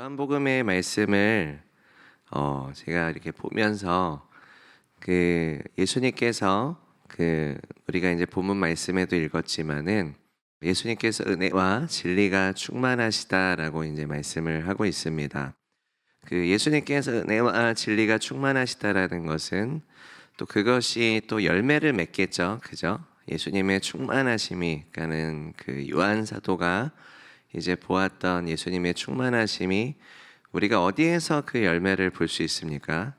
요한복음의 말씀을 제가 이렇게 보면서 예수님께서 우리가 이제 본문 말씀에도 읽었지만은 예수님께서 은혜와 진리가 충만하시다라고 이제 말씀을 하고 있습니다. 예수님께서 은혜와 진리가 충만하시다라는 것은 또 그것이 또 열매를 맺겠죠, 그죠? 예수님의 충만하심이, 그러니까는 요한 사도가 이제 보았던 예수님의 충만하심이 우리가 어디에서 그 열매를 볼 수 있습니까?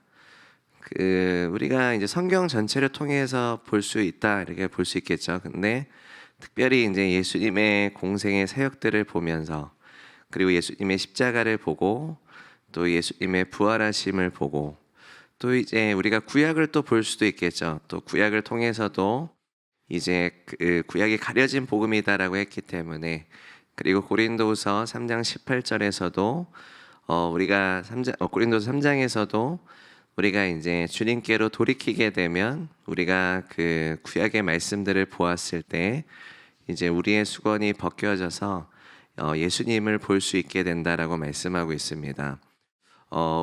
우리가 이제 성경 전체를 통해서 볼 수 있다 이렇게 볼 수 있겠죠. 근데 특별히 이제 예수님의 공생의 사역들을 보면서, 그리고 예수님의 십자가를 보고, 또 예수님의 부활하심을 보고, 또 이제 우리가 구약을 또 볼 수도 있겠죠. 또 구약을 통해서도 이제 구약이 가려진 복음이다라고 했기 때문에, 그리고 고린도서 3장 18절에서도 우리가 고린도서 3장에서도 우리가 이제 주님께로 돌이키게 되면 우리가 구약의 말씀들을 보았을 때 이제 우리의 수건이 벗겨져서 예수님을 볼 수 있게 된다라고 말씀하고 있습니다.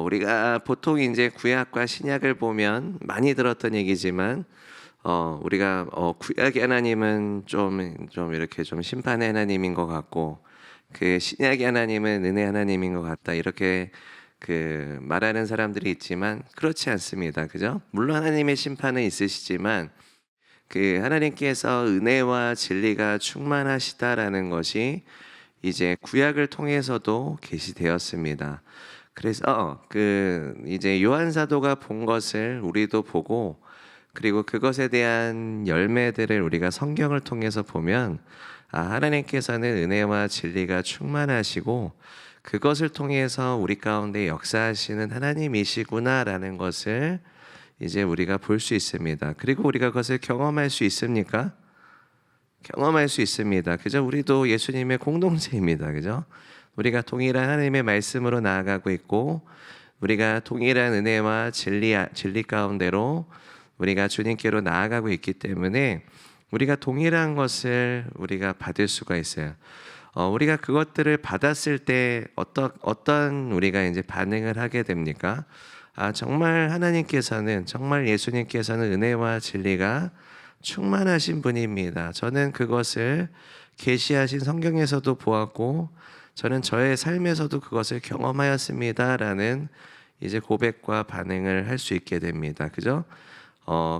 우리가 보통 이제 구약과 신약을 보면 많이 들었던 얘기지만 우리가 구약의 하나님은 좀 이렇게 좀 심판의 하나님인 것 같고, 신약의 하나님은 은혜 하나님인 것 같다, 이렇게 말하는 사람들이 있지만 그렇지 않습니다. 그죠? 물론 하나님의 심판은 있으시지만 하나님께서 은혜와 진리가 충만하시다라는 것이 이제 구약을 통해서도 계시되었습니다. 그래서 이제 요한 사도가 본 것을 우리도 보고, 그리고 그것에 대한 열매들을 우리가 성경을 통해서 보면 하나님께서는 은혜와 진리가 충만하시고 그것을 통해서 우리 가운데 역사하시는 하나님이시구나라는 것을 이제 우리가 볼 수 있습니다. 그리고 우리가 그것을 경험할 수 있습니까? 경험할 수 있습니다. 그죠? 우리도 예수님의 공동체입니다. 그죠? 우리가 동일한 하나님의 말씀으로 나아가고 있고, 우리가 동일한 은혜와 진리 가운데로 우리가 주님께로 나아가고 있기 때문에 우리가 동일한 것을 우리가 받을 수가 있어요. 우리가 그것들을 받았을 때 어떤 우리가 이제 반응을 하게 됩니까? 정말 정말 예수님께서는 은혜와 진리가 충만하신 분입니다. 저는 그것을 계시하신 성경에서도 보았고, 저는 저의 삶에서도 그것을 경험하였습니다라는 이제 고백과 반응을 할 수 있게 됩니다. 그죠?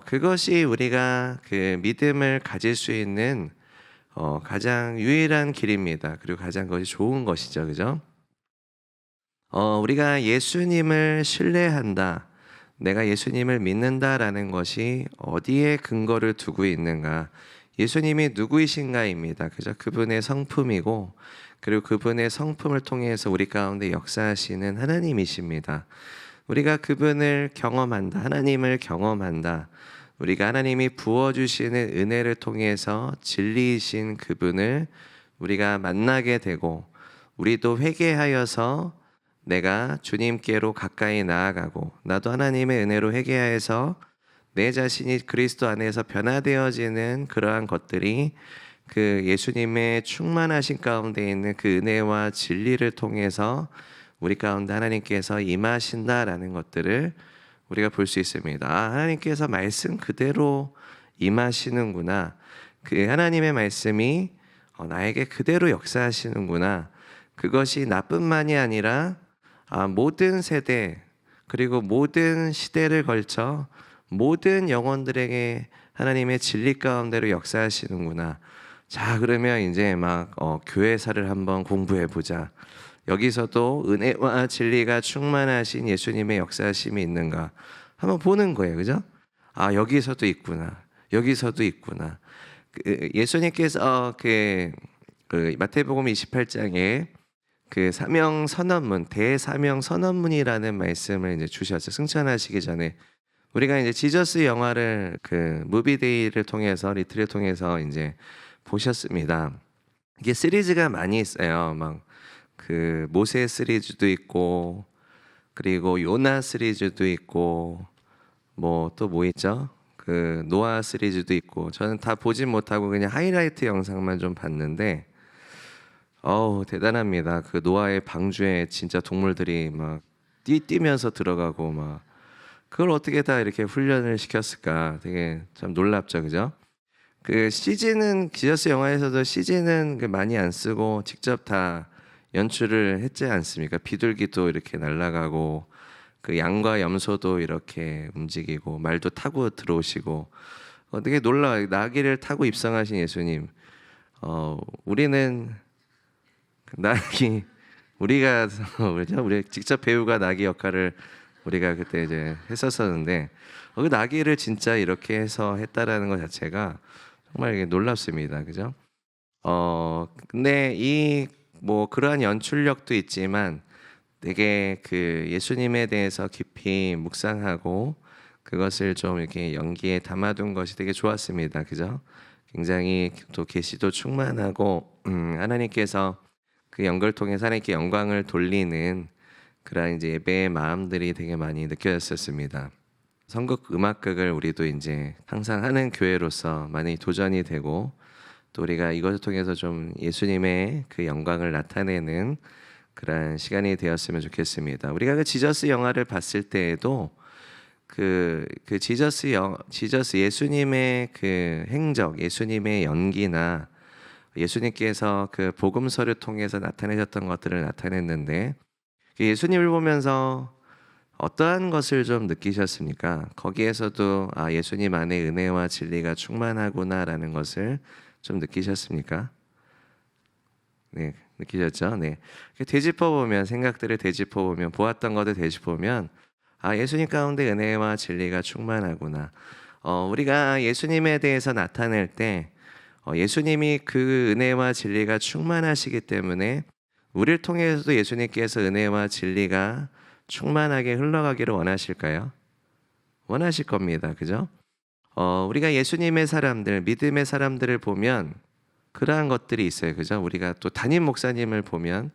그것이 우리가 믿음을 가질 수 있는 가장 유일한 길입니다. 그리고 가장 것이 좋은 것이죠. 그죠? 우리가 예수님을 신뢰한다, 내가 예수님을 믿는다라는 것이 어디에 근거를 두고 있는가? 예수님이 누구이신가입니다. 그죠? 그분의 성품이고, 그리고 그분의 성품을 통해서 우리 가운데 역사하시는 하나님이십니다. 우리가 그분을 경험한다, 하나님을 경험한다, 우리가 하나님이 부어주시는 은혜를 통해서 진리이신 그분을 우리가 만나게 되고, 우리도 회개하여서 내가 주님께로 가까이 나아가고, 나도 하나님의 은혜로 회개하여서 내 자신이 그리스도 안에서 변화되어지는 그러한 것들이 예수님의 충만하신 가운데 있는 은혜와 진리를 통해서 우리 가운데 하나님께서 임하신다라는 것들을 우리가 볼 수 있습니다. 하나님께서 말씀 그대로 임하시는구나, 하나님의 말씀이 나에게 그대로 역사하시는구나, 그것이 나뿐만이 아니라 모든 세대, 그리고 모든 시대를 걸쳐 모든 영혼들에게 하나님의 진리 가운데로 역사하시는구나. 자, 그러면 이제 교회사를 한번 공부해 보자. 여기서도 은혜와 진리가 충만하신 예수님의 역사하심이 있는가 한번 보는 거예요. 그죠? 여기서도 있구나, 여기서도 있구나. 예수님께서 마태복음 28장에 사명 선언문, 대사명 선언문이라는 말씀을 이제 주셨어요. 승천하시기 전에 우리가 이제 지저스 영화를 무비데이를 통해서, 리트를 통해서 이제 보셨습니다. 이게 시리즈가 많이 있어요. 모세 시리즈도 있고, 그리고 요나 시리즈도 있고, 또 뭐 있죠? 노아 시리즈도 있고. 저는 다 보진 못하고 그냥 하이라이트 영상만 좀 봤는데, 어우 대단합니다. 그 노아의 방주에 진짜 동물들이 막 뛰면서 들어가고 막 그걸 어떻게 다 이렇게 훈련을 시켰을까? 되게 참 놀랍죠, 그죠? 그 CG는 지저스 영화에서도 CG는 많이 안 쓰고 직접 다 연출을 했지 않습니까? 비둘기도 이렇게 날아가고 그 양과 염소도 이렇게 움직이고 말도 타고 들어오시고 되게 놀라워요. 나귀를 타고 입성하신 예수님. 우리는 그 나귀 우리가 그죠? 우리 직접 배우가 나귀 역할을 우리가 그때 이제 했었었는데 그 나귀를 진짜 이렇게 해서 했다라는 것 자체가 정말 이게 놀랍습니다. 그죠? 근데 이 뭐 그러한 연출력도 있지만 되게 그 예수님에 대해서 깊이 묵상하고 그것을 좀 이렇게 연기에 담아둔 것이 되게 좋았습니다. 그죠? 굉장히 또 계시도 충만하고 하나님께서 그 연결 통해서 하나님께 영광을 돌리는 그런 이제 예배의 마음들이 되게 많이 느껴졌었습니다. 선곡 음악극을 우리도 이제 항상 하는 교회로서 많이 도전이 되고 또 우리가 이것을 통해서 좀 예수님의 그 영광을 나타내는 그런 시간이 되었으면 좋겠습니다. 우리가 그 지저스 영화를 봤을 때에도 그 지저스 예수님의 그 행적, 예수님의 연기나 예수님께서 그 복음서를 통해서 나타내셨던 것들을 나타냈는데 예수님을 보면서 어떠한 것을 좀 느끼셨습니까? 거기에서도 예수님 안에 은혜와 진리가 충만하구나라는 것을 좀 느끼셨습니까? 네, 느끼셨죠? 네. 되짚어 보면 생각들을 되짚어 보면 보았던 것을 되짚어 보면 예수님 가운데 은혜와 진리가 충만하구나. 우리가 예수님에 대해서 나타낼 때 예수님이 그 은혜와 진리가 충만하시기 때문에 우리를 통해서도 예수님께서 은혜와 진리가 충만하게 흘러가기를 원하실까요? 원하실 겁니다. 그죠? 우리가 예수님의 사람들, 믿음의 사람들을 보면 그러한 것들이 있어요. 그죠? 우리가 또 담임 목사님을 보면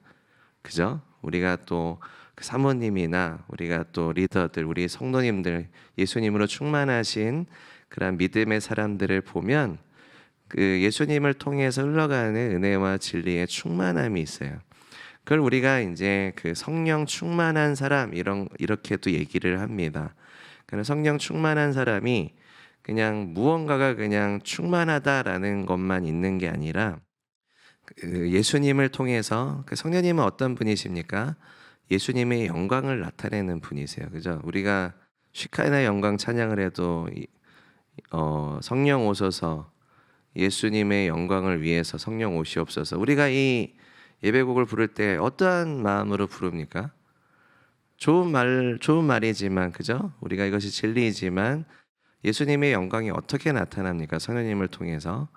그죠? 우리가 또 사모님이나 우리가 또 리더들, 우리 성도님들 예수님으로 충만하신 그런 믿음의 사람들을 보면 그 예수님을 통해서 흘러가는 은혜와 진리의 충만함이 있어요. 그걸 우리가 이제 그 성령 충만한 사람 이렇게도 얘기를 합니다. 그래서 성령 충만한 사람이 그냥 무언가가 그냥 충만하다라는 것만 있는 게 아니라 그 예수님을 통해서 그 성령님은 어떤 분이십니까? 예수님의 영광을 나타내는 분이세요. 그죠? 우리가 시카나 영광 찬양을 해도 성령 오소서 예수님의 영광을 위해서 성령 오시옵소서. 우리가 이 예배곡을 부를 때 어떠한 마음으로 부릅니까? 좋은 말이지만 그죠? 우리가 이것이 진리이지만 예수님의 영광이 어떻게 나타납니까? 성령님을 통해서.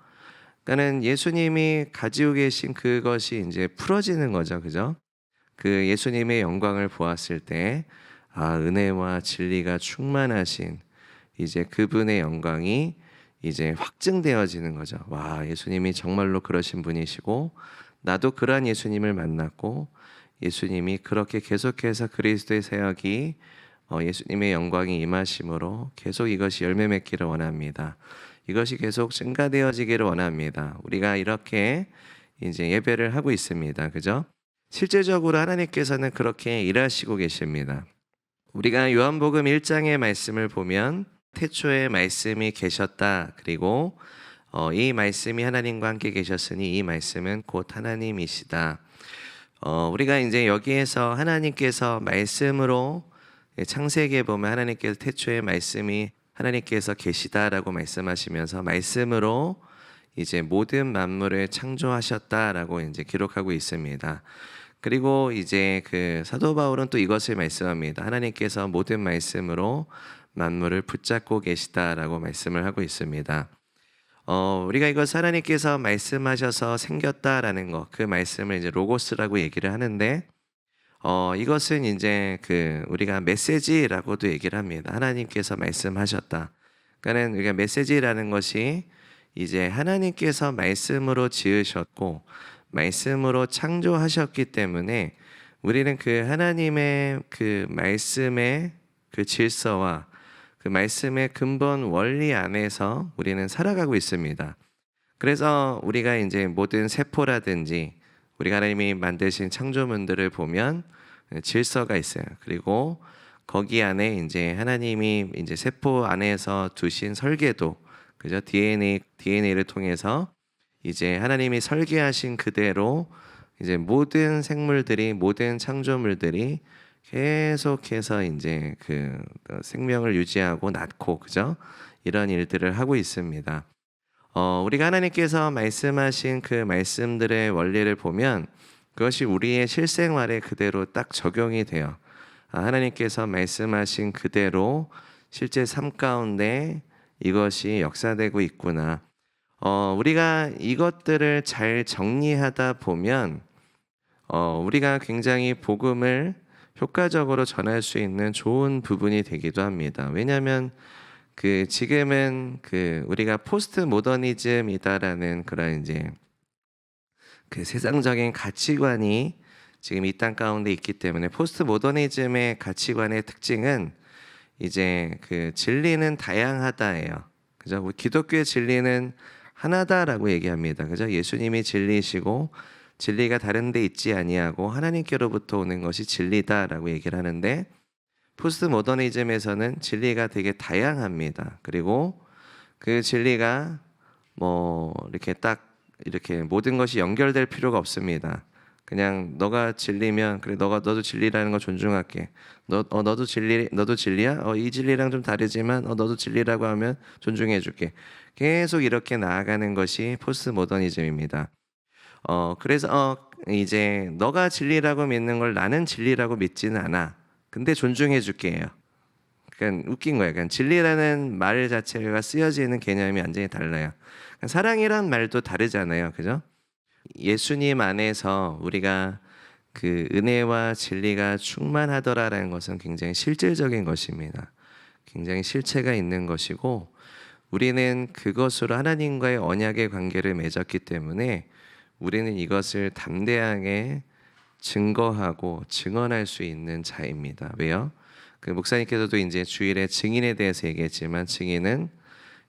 그러니까는 예수님이 가지고 계신 그것이 이제 풀어지는 거죠. 그죠? 그 예수님의 영광을 보았을 때 은혜와 진리가 충만하신 이제 그분의 영광이 이제 확증되어지는 거죠. 와, 예수님이 정말로 그러신 분이시고 나도 그러한 예수님을 만났고 예수님이 그렇게 계속해서 그리스도의 사역이 예수님의 영광이 임하심으로 계속 이것이 열매 맺기를 원합니다. 이것이 계속 증가되어지기를 원합니다. 우리가 이렇게 이제 예배를 하고 있습니다. 그죠? 실제적으로 하나님께서는 그렇게 일하시고 계십니다. 우리가 요한복음 1장의 말씀을 보면 태초에 말씀이 계셨다. 그리고 이 말씀이 하나님과 함께 계셨으니 이 말씀은 곧 하나님이시다. 우리가 이제 여기에서 하나님께서 말씀으로 창세기에 보면 하나님께서 태초에 말씀이 하나님께서 계시다라고 말씀하시면서 말씀으로 이제 모든 만물을 창조하셨다라고 이제 기록하고 있습니다. 그리고 이제 그 사도 바울은 또 이것을 말씀합니다. 하나님께서 모든 말씀으로 만물을 붙잡고 계시다라고 말씀을 하고 있습니다. 우리가 이것 하나님께서 말씀하셔서 생겼다라는 것, 그 말씀을 이제 로고스라고 얘기를 하는데 이것은 이제 그 우리가 메시지라고도 얘기를 합니다. 하나님께서 말씀하셨다. 그러니까는 우리가 메시지라는 것이 이제 하나님께서 말씀으로 지으셨고 말씀으로 창조하셨기 때문에 우리는 그 하나님의 그 말씀의 그 질서와 그 말씀의 근본 원리 안에서 우리는 살아가고 있습니다. 그래서 우리가 이제 모든 세포라든지 우리가 하나님이 만드신 창조물들을 보면 질서가 있어요. 그리고 거기 안에 이제 하나님이 이제 세포 안에서 두신 설계도, 그죠? DNA를 통해서 이제 하나님이 설계하신 그대로 이제 모든 생물들이, 모든 창조물들이 계속해서 이제 그 생명을 유지하고 낳고, 그죠? 이런 일들을 하고 있습니다. 우리가 하나님께서 말씀하신 그 말씀들의 원리를 보면 그것이 우리의 실생활에 그대로 딱 적용이 돼요. 하나님께서 말씀하신 그대로 실제 삶 가운데 이것이 역사되고 있구나. 우리가 이것들을 잘 정리하다 보면 우리가 굉장히 복음을 효과적으로 전할 수 있는 좋은 부분이 되기도 합니다. 왜냐하면 지금은 우리가 포스트 모더니즘이다라는 그런 이제 세상적인 가치관이 지금 이 땅 가운데 있기 때문에, 포스트 모더니즘의 가치관의 특징은 이제 진리는 다양하다예요. 그죠? 기독교의 진리는 하나다라고 얘기합니다. 그죠? 예수님이 진리시고 진리가 다른 데 있지 아니하고 하나님께로부터 오는 것이 진리다라고 얘기를 하는데, 포스트 모더니즘에서는 진리가 되게 다양합니다. 그리고 그 진리가 이렇게 모든 것이 연결될 필요가 없습니다. 그냥 너가 진리면 그래, 너도 진리라는 거 존중할게. 너도 진리야? 이 진리랑 좀 다르지만 너도 진리라고 하면 존중해줄게. 계속 이렇게 나아가는 것이 포스트 모더니즘입니다. 그래서 이제 너가 진리라고 믿는 걸 나는 진리라고 믿지는 않아. 근데 존중해줄게요. 그러니까 웃긴 거예요. 그러니까 진리라는 말 자체가 쓰여지는 개념이 완전히 달라요. 그러니까 사랑이란 말도 다르잖아요, 그죠? 예수님 안에서 우리가 은혜와 진리가 충만하더라라는 것은 굉장히 실질적인 것입니다. 굉장히 실체가 있는 것이고, 우리는 그것으로 하나님과의 언약의 관계를 맺었기 때문에 우리는 이것을 담대하게 증거하고 증언할 수 있는 자입니다. 왜요? 목사님께서도 이제 주일에 증인에 대해서 얘기했지만, 증인은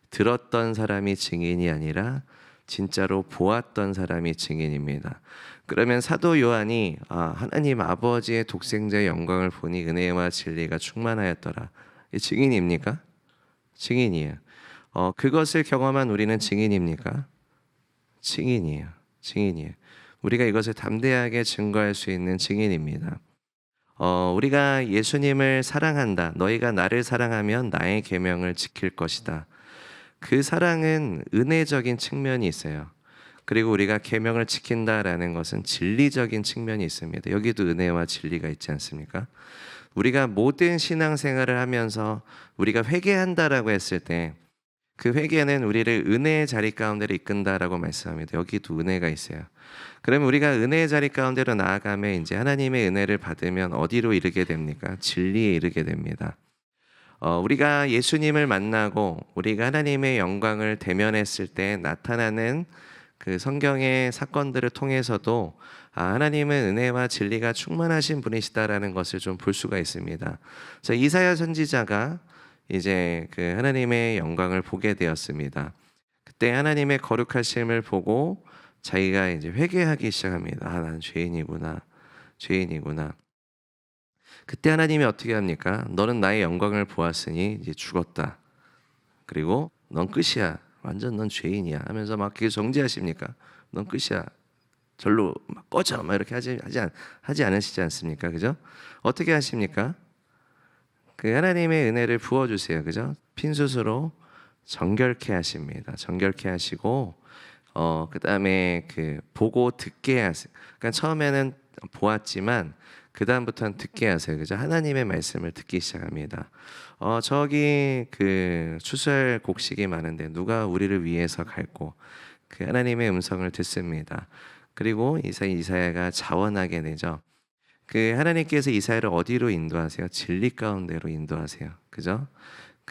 들었던 사람이 증인이 아니라 진짜로 보았던 사람이 증인입니다. 그러면 사도 요한이 하나님 아버지의 독생자의 영광을 보니 은혜와 진리가 충만하였더라, 이 증인입니까? 증인이에요. 그것을 경험한 우리는 증인입니까? 증인이에요. 증인이에요. 우리가 이것을 담대하게 증거할 수 있는 증인입니다. 우리가 예수님을 사랑한다, 너희가 나를 사랑하면 나의 계명을 지킬 것이다. 그 사랑은 은혜적인 측면이 있어요. 그리고 우리가 계명을 지킨다라는 것은 진리적인 측면이 있습니다. 여기도 은혜와 진리가 있지 않습니까? 우리가 모든 신앙생활을 하면서 우리가 회개한다라고 했을 때 그 회개는 우리를 은혜의 자리 가운데로 이끈다라고 말씀합니다. 여기도 은혜가 있어요. 그러면 우리가 은혜의 자리 가운데로 나아가면 이제 하나님의 은혜를 받으면 어디로 이르게 됩니까? 진리에 이르게 됩니다. 우리가 예수님을 만나고 우리가 하나님의 영광을 대면했을 때 나타나는 성경의 사건들을 통해서도 하나님은 은혜와 진리가 충만하신 분이시다라는 것을 좀 볼 수가 있습니다. 이사야 선지자가 이제 하나님의 영광을 보게 되었습니다. 그때 하나님의 거룩하심을 보고 자기가 이제 회개하기 시작합니다. 난 죄인이구나. 그때 하나님이 어떻게 합니까? 너는 나의 영광을 보았으니 이제 죽었다. 그리고 넌 끝이야. 완전 넌 죄인이야. 하면서 막 계속 정죄하십니까? 넌 끝이야. 절로 막 꺼져. 막 이렇게 하지 않으시지 않습니까? 그죠? 어떻게 하십니까? 하나님의 은혜를 부어주세요. 그죠? 핀수스로 정결케 하십니다. 정결케 하시고, 그 다음에 보고 듣게 하세요. 그러니까 처음에는 보았지만, 그 다음부터는 듣게 하세요. 그죠? 하나님의 말씀을 듣기 시작합니다. 저기 추수할 곡식이 많은데 누가 우리를 위해서 갈고, 하나님의 음성을 듣습니다. 그리고 이사야가 자원하게 되죠. 하나님께서 이사야를 어디로 인도하세요? 진리 가운데로 인도하세요. 그죠?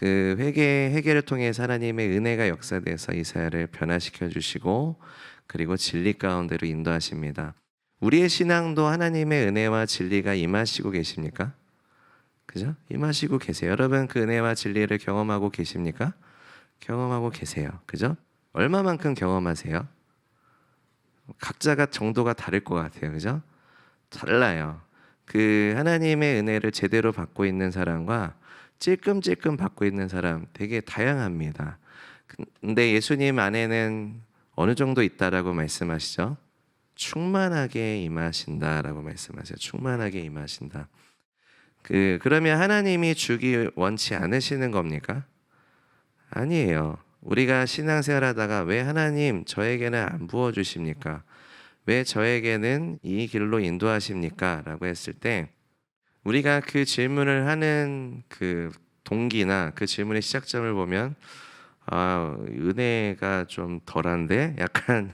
회개를 통해서 하나님의 은혜가 역사돼서 이사야를 변화시켜 주시고, 그리고 진리 가운데로 인도하십니다. 우리의 신앙도 하나님의 은혜와 진리가 임하시고 계십니까? 그죠? 임하시고 계세요. 여러분 은혜와 진리를 경험하고 계십니까? 경험하고 계세요. 그죠? 얼마만큼 경험하세요? 각자가 정도가 다를 것 같아요. 그죠? 달라요. 그 하나님의 은혜를 제대로 받고 있는 사람과 찔끔찔끔 받고 있는 사람 되게 다양합니다. 근데 예수님 안에는 어느 정도 있다라고 말씀하시죠? 충만하게 임하신다라고 말씀하세요. 충만하게 임하신다. 그러면 하나님이 주기 원치 않으시는 겁니까? 아니에요. 우리가 신앙생활하다가 왜 하나님 저에게는 안 부어 주십니까? 왜 저에게는 이 길로 인도하십니까? 라고 했을 때 우리가 그 질문을 하는 그 동기나 그 질문의 시작점을 보면 은혜가 좀 덜한데 약간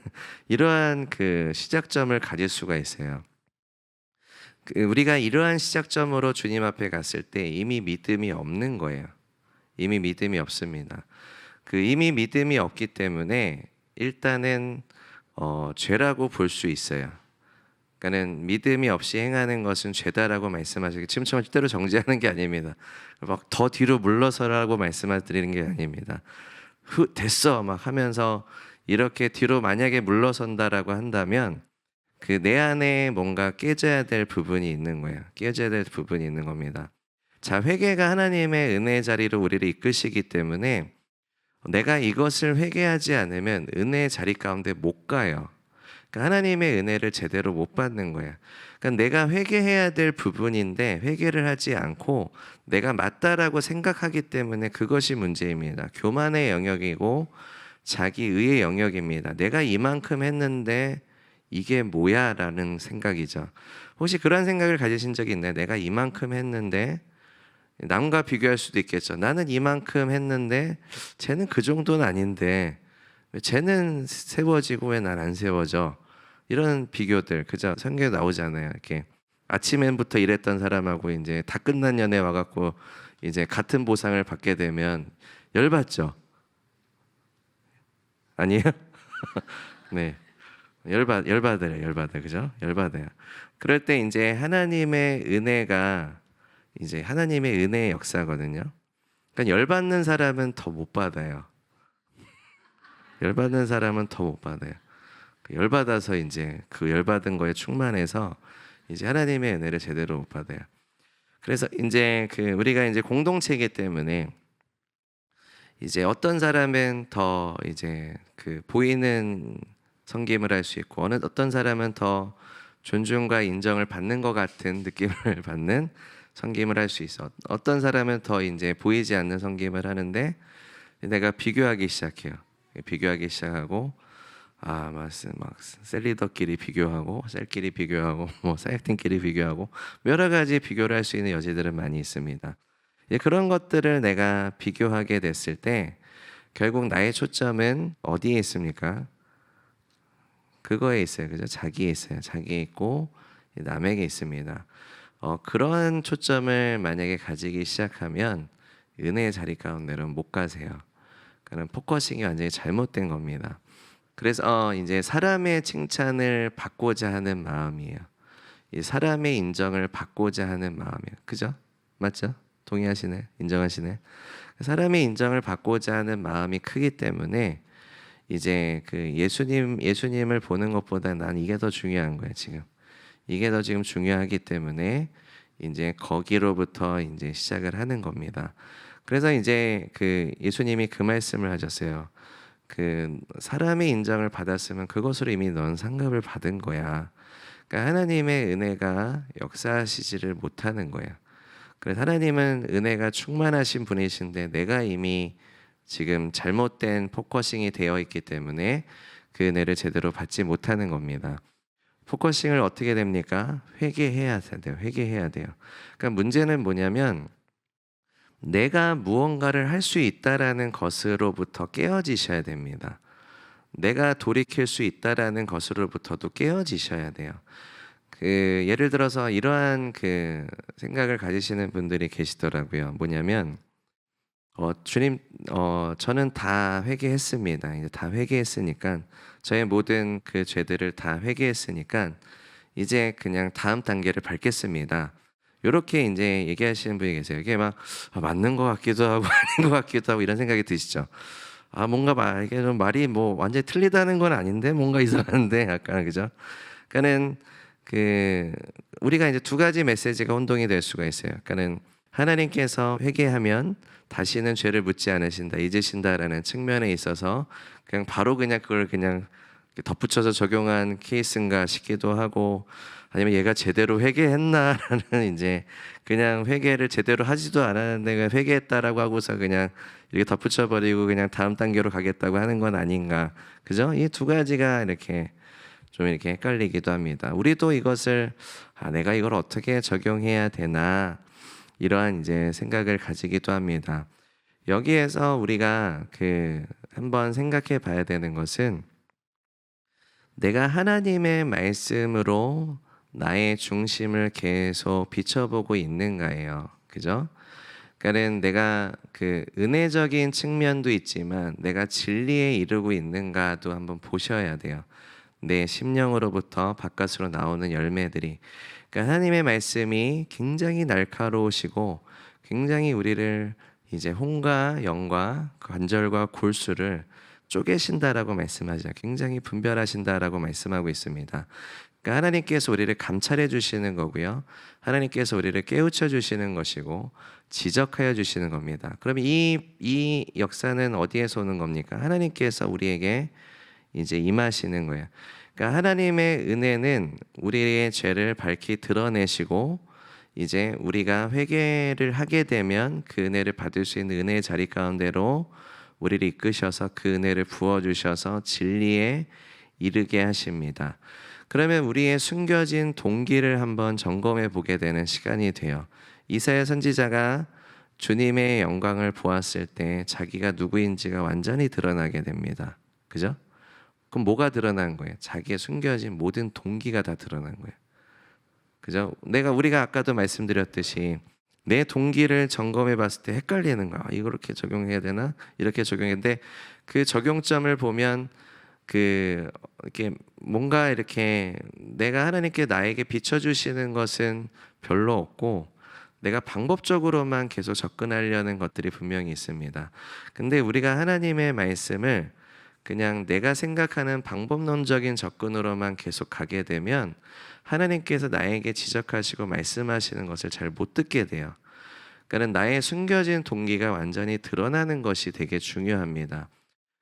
이러한 그 시작점을 가질 수가 있어요. 우리가 이러한 시작점으로 주님 앞에 갔을 때 이미 믿음이 없는 거예요. 이미 믿음이 없습니다. 이미 믿음이 없기 때문에 일단은 죄라고 볼 수 있어요. 그러니까는 믿음이 없이 행하는 것은 죄다라고 말씀하시고 지금 절대로 정죄하는 게 아닙니다. 막 더 뒤로 물러서라고 말씀을 드리는 게 아닙니다. 됐어 막 하면서 이렇게 뒤로 만약에 물러선다라고 한다면 내 안에 뭔가 깨져야 될 부분이 있는 거예요. 깨져야 될 부분이 있는 겁니다. 자, 회개가 하나님의 은혜의 자리로 우리를 이끄시기 때문에 내가 이것을 회개하지 않으면 은혜의 자리 가운데 못 가요. 그러니까 하나님의 은혜를 제대로 못 받는 거예요. 그러니까 내가 회개해야 될 부분인데 회개를 하지 않고 내가 맞다라고 생각하기 때문에 그것이 문제입니다. 교만의 영역이고 자기의의 영역입니다. 내가 이만큼 했는데 이게 뭐야? 라는 생각이죠. 혹시 그런 생각을 가지신 적이 있나요? 내가 이만큼 했는데 남과 비교할 수도 있겠죠. 나는 이만큼 했는데 쟤는 그 정도는 아닌데 쟤는 세워지고 왜 난 안 세워져? 이런 비교들 그죠? 성경에 나오잖아요. 이렇게 아침엔부터 일했던 사람하고 이제 다 끝난 년에 와갖고 이제 같은 보상을 받게 되면 열받죠? 아니에요? 네. 열받아요. 그죠? 열받아요. 그럴 때 이제 하나님의 은혜가 이제 하나님의 은혜의 역사거든요. 그러니까 열받는 사람은 더 못 받아요. 열받는 사람은 더 못 받아요. 열받아서 이제 그 열받은 거에 충만해서 이제 하나님의 은혜를 제대로 못 받아요. 그래서 이제 우리가 이제 공동체이기 때문에 이제 어떤 사람은 더 이제 보이는 섬김을 할 수 있고 어떤 사람은 더 존중과 인정을 받는 것 같은 느낌을 받는 섬김을 할 수 있어. 어떤 사람은 더 이제 보이지 않는 섬김을 하는데 내가 비교하기 시작해요. 비교하기 시작하고 막 셀리더끼리 비교하고 셀끼리 비교하고 뭐 사역팀끼리 비교하고 여러 가지 비교를 할 수 있는 여지들은 많이 있습니다. 그런 것들을 내가 비교하게 됐을 때 결국 나의 초점은 어디에 있습니까? 그거에 있어요. 그죠? 자기에 있어요. 자기에 있고 남에게 있습니다. 그러한 초점을 만약에 가지기 시작하면 은혜의 자리 가운데는 못 가세요. 그러니까 포커싱이 완전히 잘못된 겁니다. 그래서 이제 사람의 칭찬을 받고자 하는 마음이에요. 이 사람의 인정을 받고자 하는 마음이에요. 그죠? 맞죠? 동의하시네? 인정하시네? 사람의 인정을 받고자 하는 마음이 크기 때문에 이제 예수님을 보는 것보다 난 이게 더 중요한 거예요, 지금. 이게 더 지금 중요하기 때문에 이제 거기로부터 이제 시작을 하는 겁니다. 그래서 이제 예수님이 그 말씀을 하셨어요. 사람의 인정을 받았으면 그것으로 이미 넌 상급을 받은 거야. 그러니까 하나님의 은혜가 역사하시지를 못하는 거예요. 그래서 하나님은 은혜가 충만하신 분이신데 내가 이미 지금 잘못된 포커싱이 되어 있기 때문에 그 은혜를 제대로 받지 못하는 겁니다. 포커싱을 어떻게 됩니까? 회개해야 돼요. 회개해야 돼요. 그러니까 문제는 뭐냐면 내가 무언가를 할 수 있다라는 것으로부터 깨어지셔야 됩니다. 내가 돌이킬 수 있다라는 것으로부터도 깨어지셔야 돼요. 예를 들어서 이러한 생각을 가지시는 분들이 계시더라고요. 뭐냐면 주님, 저는 다 회개했습니다. 이제 다 회개했으니까 저의 모든 죄들을 다 회개했으니까 이제 그냥 다음 단계를 밟겠습니다. 이렇게 이제 얘기하시는 분이 계세요. 이게 막 맞는 것 같기도 하고 아닌 것 같기도 하고 이런 생각이 드시죠. 뭔가 이게 좀 말이 뭐 완전히 틀리다는 건 아닌데 뭔가 이상한데 약간 그죠? 그러니까는 우리가 이제 두 가지 메시지가 혼동이 될 수가 있어요. 그러니까는 하나님께서 회개하면 다시는 죄를 묻지 않으신다, 잊으신다라는 측면에 있어서 그냥 바로 그냥 그걸 그냥 덧붙여서 적용한 케이스인가 싶기도 하고, 아니면 얘가 제대로 회개했나라는 이제 그냥 회개를 제대로 하지도 않았는데 그냥 회개했다라고 하고서 그냥 이렇게 덧붙여버리고 그냥 다음 단계로 가겠다고 하는 건 아닌가, 그죠? 이 두 가지가 이렇게 좀 이렇게 헷갈리기도 합니다. 우리도 이것을 내가 이걸 어떻게 적용해야 되나, 이러한 이제 생각을 가지기도 합니다. 여기에서 우리가 한번 생각해 봐야 되는 것은, 내가 하나님의 말씀으로 나의 중심을 계속 비춰보고 있는가예요. 그죠? 그러니까는 내가 은혜적인 측면도 있지만 내가 진리에 이르고 있는가도 한번 보셔야 돼요. 내 심령으로부터 바깥으로 나오는 열매들이, 그러니까 하나님의 말씀이 굉장히 날카로우시고 굉장히 우리를 이제 혼과 영과 관절과 골수를 쪼개신다라고 말씀하죠. 굉장히 분별하신다라고 말씀하고 있습니다. 그러니까 하나님께서 우리를 감찰해 주시는 거고요, 하나님께서 우리를 깨우쳐 주시는 것이고 지적하여 주시는 겁니다. 그럼 이 역사는 어디에서 오는 겁니까? 하나님께서 우리에게 이제 임하시는 거예요. 그러니까 하나님의 은혜는 우리의 죄를 밝히 드러내시고, 이제 우리가 회개를 하게 되면 그 은혜를 받을 수 있는 은혜의 자리 가운데로 우리를 이끄셔서 그 은혜를 부어주셔서 진리에 이르게 하십니다. 그러면 우리의 숨겨진 동기를 한번 점검해 보게 되는 시간이 돼요. 이사야 선지자가 주님의 영광을 보았을 때 자기가 누구인지가 완전히 드러나게 됩니다. 그죠? 그럼 뭐가 드러난 거예요? 자기의 숨겨진 모든 동기가 다 드러난 거예요. 그죠? 우리가 아까도 말씀드렸듯이 내 동기를 점검해 봤을 때 헷갈리는 거야. 이렇게 적용해야 되나? 이렇게 적용했는데 그 적용점을 보면 이렇게 뭔가 이렇게 내가 하나님께 나에게 비춰주시는 것은 별로 없고, 내가 방법적으로만 계속 접근하려는 것들이 분명히 있습니다. 근데 우리가 하나님의 말씀을 그냥 내가 생각하는 방법론적인 접근으로만 계속 가게 되면 하나님께서 나에게 지적하시고 말씀하시는 것을 잘 못 듣게 돼요. 그러니까 나의 숨겨진 동기가 완전히 드러나는 것이 되게 중요합니다.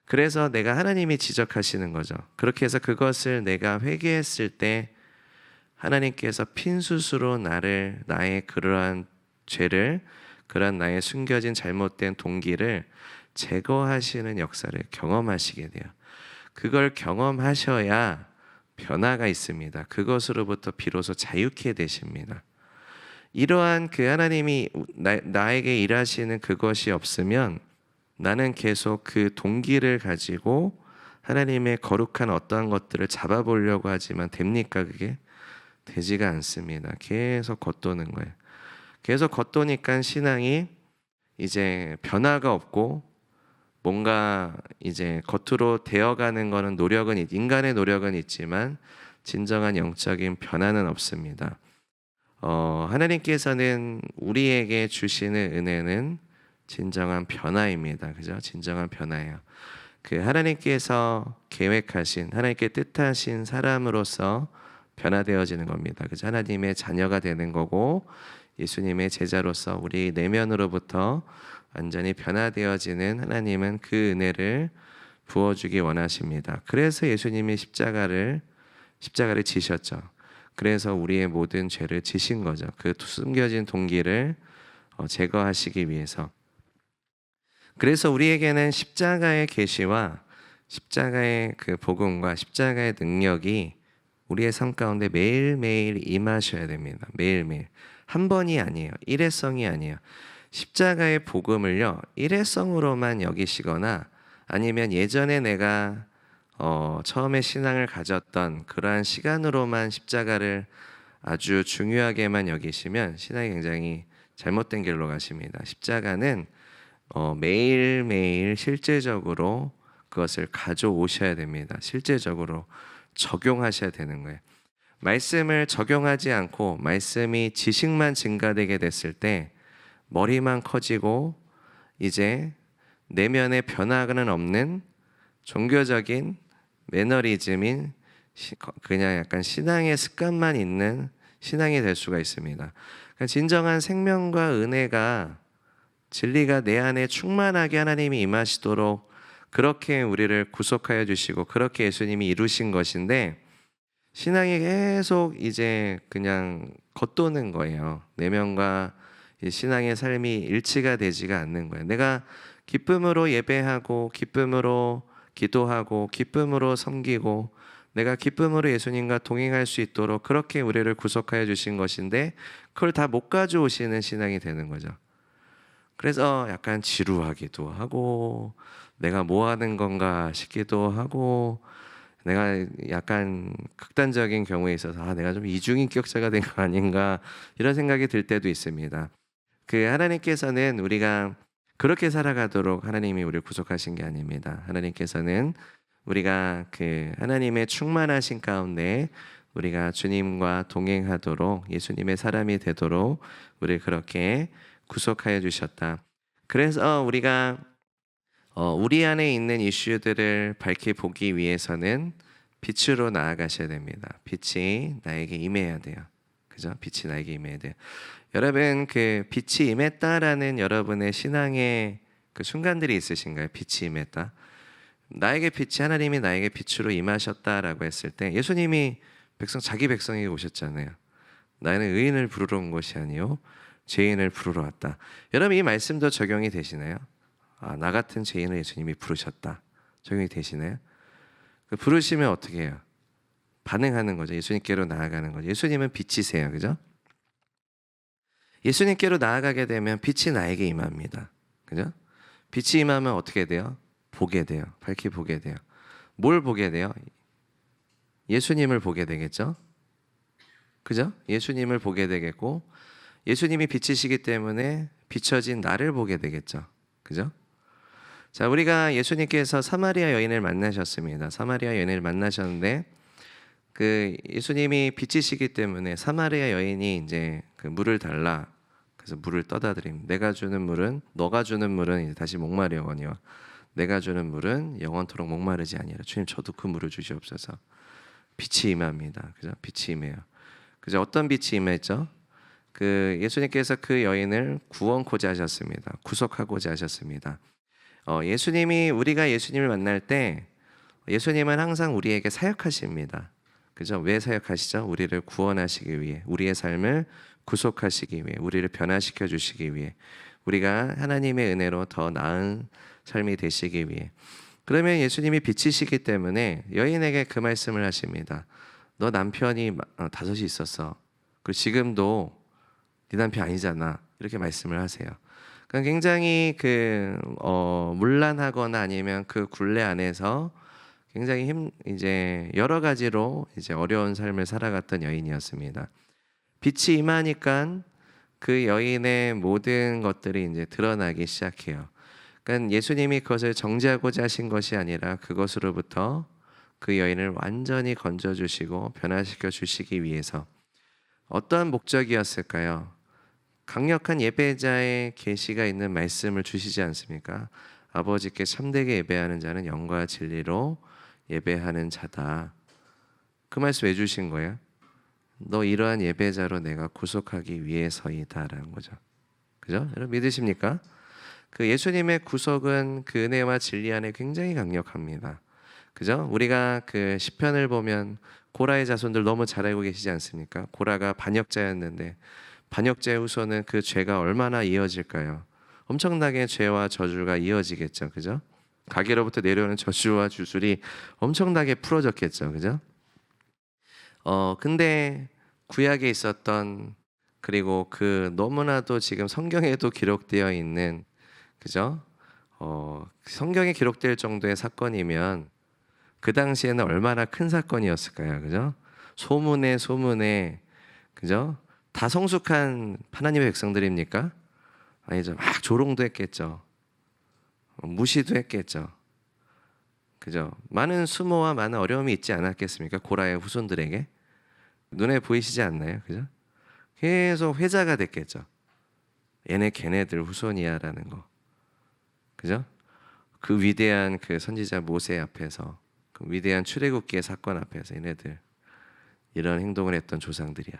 그래서 내가 하나님이 지적하시는 거죠. 그렇게 해서 그것을 내가 회개했을 때 하나님께서 핀수스로 나의 그러한 죄를, 그러한 나의 숨겨진 잘못된 동기를 제거하시는 역사를 경험하시게 돼요. 그걸 경험하셔야 변화가 있습니다. 그것으로부터 비로소 자유케 되십니다. 이러한 하나님이 나에게 일하시는 그것이 없으면 나는 계속 그 동기를 가지고 하나님의 거룩한 어떠한 것들을 잡아보려고 하지만 됩니까? 그게 되지가 않습니다. 계속 겉도는 거예요. 계속 겉도니까 신앙이 이제 변화가 없고, 뭔가 이제 겉으로 되어가는 거는 인간의 노력은 있지만 진정한 영적인 변화는 없습니다. 하나님께서는 우리에게 주시는 은혜는 진정한 변화입니다. 그죠? 진정한 변화예요. 하나님께서 계획하신, 하나님께 뜻하신 사람으로서 변화되어지는 겁니다. 그죠? 하나님의 자녀가 되는 거고, 예수님의 제자로서 우리 내면으로부터 완전히 변화되어지는 하나님은 그 은혜를 부어주기 원하십니다. 그래서 예수님이 십자가를 지셨죠. 그래서 우리의 모든 죄를 지신 거죠. 그 숨겨진 동기를 제거하시기 위해서. 그래서 우리에게는 십자가의 계시와 십자가의 복음과 십자가의 능력이 우리의 삶 가운데 매일매일 임하셔야 됩니다. 매일매일. 한 번이 아니에요. 일회성이 아니에요. 십자가의 복음을요, 일회성으로만 여기시거나 아니면 예전에 내가 처음에 신앙을 가졌던 그러한 시간으로만 십자가를 아주 중요하게만 여기시면 신앙이 굉장히 잘못된 길로 가십니다. 십자가는 매일매일 실제적으로 그것을 가져오셔야 됩니다. 실제적으로 적용하셔야 되는 거예요. 말씀을 적용하지 않고 말씀이 지식만 증가되게 됐을 때 머리만 커지고 이제 내면의 변화는 없는 종교적인 매너리즘인 그냥 약간 신앙의 습관만 있는 신앙이 될 수가 있습니다. 그러니까 진정한 생명과 은혜가 진리가 내 안에 충만하게 하나님이 임하시도록 그렇게 우리를 구속하여 주시고 그렇게 예수님이 이루신 것인데, 신앙이 계속 이제 그냥 겉도는 거예요. 내면과 이 신앙의 삶이 일치가 되지가 않는 거예요. 내가 기쁨으로 예배하고 기쁨으로 기도하고 기쁨으로 섬기고 내가 기쁨으로 예수님과 동행할 수 있도록 그렇게 우리를 구속하여 주신 것인데, 그걸 다 못 가져오시는 신앙이 되는 거죠. 그래서 약간 지루하기도 하고 내가 뭐 하는 건가 싶기도 하고, 내가 약간 극단적인 경우에 있어서 내가 좀 이중인격자가 된 거 아닌가 이런 생각이 들 때도 있습니다. 그 하나님께서는 우리가 그렇게 살아가도록 하나님이 우리를 구속하신 게 아닙니다. 하나님께서는 우리가 그 하나님의 충만하신 가운데 우리가 주님과 동행하도록 예수님의 사람이 되도록 우리를 그렇게 구속하여 주셨다. 그래서 우리가 우리 안에 있는 이슈들을 밝히 보기 위해서는 빛으로 나아가셔야 됩니다. 빛이 나에게 임해야 돼요. 그죠? 빛이 나에게 임해야 돼요. 여러분, 그 빛이 임했다라는 여러분의 신앙의 그 순간들이 있으신가요? 빛이 임했다. 나에게 빛이, 하나님이 나에게 빛으로 임하셨다라고 했을 때 예수님이 자기 백성에게 오셨잖아요. 나는 의인을 부르러 온 것이 아니요 죄인을 부르러 왔다. 여러분, 이 말씀도 적용이 되시나요? 나 같은 죄인을 예수님이 부르셨다. 적용이 되시나요? 그 부르시면 어떻게 해요? 반응하는 거죠. 예수님께로 나아가는 거죠. 예수님은 빛이세요. 그죠? 예수님께로 나아가게 되면 빛이 나에게 임합니다. 그죠? 빛이 임하면 어떻게 돼요? 보게 돼요. 밝히 보게 돼요. 뭘 보게 돼요? 예수님을 보게 되겠죠? 그죠? 예수님을 보게 되겠고, 예수님이 빛이시기 때문에 비춰진 나를 보게 되겠죠. 그죠? 자, 우리가 예수님께서 사마리아 여인을 만나셨습니다. 사마리아 여인을 만나셨는데, 그 예수님이 빛이시기 때문에 사마리아 여인이 이제 그 물을 달라. 그래서 물을 떠다 드립니다. 내가 주는 물은, 너가 주는 물은 이제 다시 목마르거니와 내가 주는 물은 영원토록 목마르지 아니하라. 주님, 저도 그 물을 주시옵소서. 빛이 임합니다. 그죠? 빛이 임해요. 그죠? 어떤 빛이 임했죠? 그 예수님께서 그 여인을 구원코자 하셨습니다. 구속하고자 하셨습니다. 우리가 예수님을 만날 때 예수님은 항상 우리에게 사역하십니다. 그죠? 왜 사역하시죠? 우리를 구원하시기 위해, 우리의 삶을 구속하시기 위해, 우리를 변화시켜 주시기 위해, 우리가 하나님의 은혜로 더 나은 삶이 되시기 위해. 그러면 예수님이 빛이시기 때문에 여인에게 그 말씀을 하십니다. 너 남편이 5이 있었어. 그리고 지금도 네 남편 아니잖아. 이렇게 말씀을 하세요. 그러니까 굉장히 문란하거나 아니면 그 굴레 안에서 굉장히 이제 여러 가지로 이제 어려운 삶을 살아갔던 여인이었습니다. 빛이 임하니까 그 여인의 모든 것들이 이제 드러나기 시작해요. 그러니까 예수님이 그것을 정죄하고자 하신 것이 아니라 그것으로부터 그 여인을 완전히 건져주시고 변화시켜 주시기 위해서 어떠한 목적이었을까요? 강력한 예배자의 계시가 있는 말씀을 주시지 않습니까? 아버지께 참되게 예배하는 자는 영과 진리로 예배하는 자다. 그 말씀 왜 주신 거예요? 너 이러한 예배자로 내가 구속하기 위해서이다라는 거죠. 그죠? 여러분 믿으십니까? 그 예수님의 구속은 그 은혜와 진리 안에 굉장히 강력합니다. 그죠? 우리가 그 시편을 보면 고라의 자손들 너무 잘 알고 계시지 않습니까? 고라가 반역자였는데 반역자의 후손은 그 죄가 얼마나 이어질까요? 엄청나게 죄와 저주가 이어지겠죠. 그죠? 가게로부터 내려오는 저주와 주술이 엄청나게 풀어졌겠죠. 그죠? 근데 구약에 있었던, 그리고 그 너무나도 지금 성경에도 기록되어 있는, 그죠? 성경에 기록될 정도의 사건이면 그 당시에는 얼마나 큰 사건이었을까요? 그죠? 소문에, 그죠? 다 성숙한 하나님의 백성들입니까? 아니죠. 막 조롱도 했겠죠. 무시도 했겠죠. 그죠? 많은 수모와 많은 어려움이 있지 않았겠습니까? 고라의 후손들에게. 눈에 보이시지 않나요? 그죠? 계속 회자가 됐겠죠. 얘네 걔네들 후손이야라는 거. 그죠? 그 위대한 그 선지자 모세 앞에서, 그 위대한 출애굽기의 사건 앞에서 얘네들 이런 행동을 했던 조상들이야.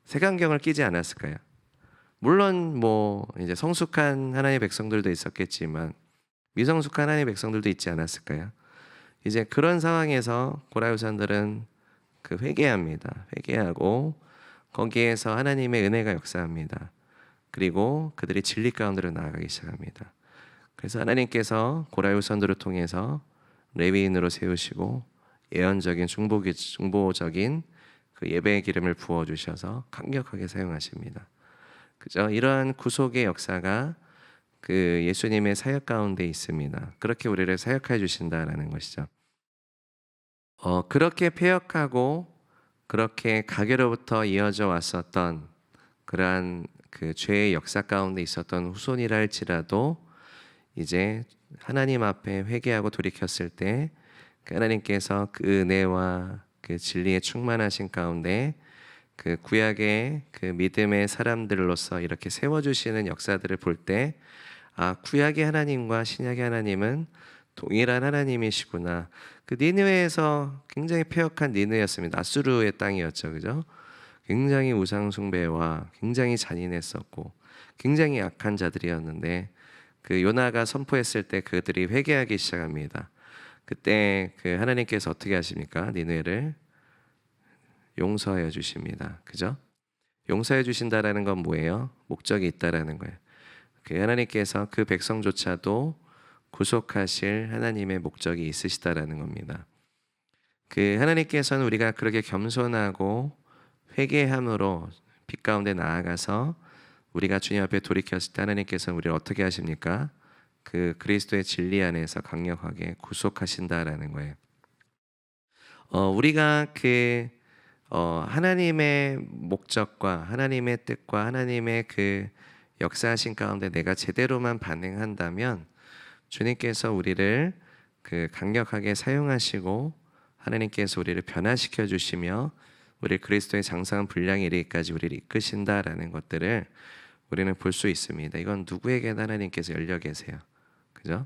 색안경을 끼지 않았을까요? 물론 뭐 이제 성숙한 하나님의 백성들도 있었겠지만 미성숙한 하나님의 백성들도 있지 않았을까요? 이제 그런 상황에서 고라 후손들은 그 회개합니다. 회개하고 거기에서 하나님의 은혜가 역사합니다. 그리고 그들이 진리 가운데로 나아가기 시작합니다. 그래서 하나님께서 고라 후손들을 통해서 레위인으로 세우시고 예언적인 중보적인 그 예배의 기름을 부어 주셔서 강력하게 사용하십니다. 그죠? 이러한 구속의 역사가 그 예수님의 사역 가운데 있습니다. 그렇게 우리를 사역해 주신다라는 것이죠. 그렇게 폐역하고 그렇게 가게로부터 이어져 왔었던 그러한 그 죄의 역사 가운데 있었던 후손이라 할지라도 이제 하나님 앞에 회개하고 돌이켰을 때 하나님께서 그 은혜와 그 진리에 충만하신 가운데 그 구약의 그 믿음의 사람들로서 이렇게 세워주시는 역사들을 볼 때, 아, 구약의 하나님과 신약의 하나님은 동일한 하나님이시구나. 그 니느웨에서 굉장히 폐역한 니느웨였습니다. 아수르의 땅이었죠, 그죠? 굉장히 우상 숭배와 굉장히 잔인했었고 굉장히 악한 자들이었는데 그 요나가 선포했을 때 그들이 회개하기 시작합니다. 그때 그 하나님께서 어떻게 하십니까? 니느웨를 용서하여 주십니다. 그죠? 용서해 주신다라는 건 뭐예요? 목적이 있다라는 거예요. 그 하나님께서 그 백성조차도 구속하실 하나님의 목적이 있으시다라는 겁니다. 그 하나님께서는 우리가 그렇게 겸손하고 회개함으로 빛 가운데 나아가서 우리가 주님 앞에 돌이켰을 때 하나님께서는 우리를 어떻게 하십니까? 그 그리스도의 진리 안에서 강력하게 구속하신다라는 거예요. 우리가 그 하나님의 목적과 하나님의 뜻과 하나님의 그 역사하신 가운데 내가 제대로만 반응한다면 주님께서 우리를 그 강력하게 사용하시고 하나님께서 우리를 변화시켜 주시며 우리 그리스도의 장성한 분량에 이르기까지 우리를 이끄신다라는 것들을 우리는 볼 수 있습니다. 이건 누구에게나 하나님께서 열려 계세요. 그죠?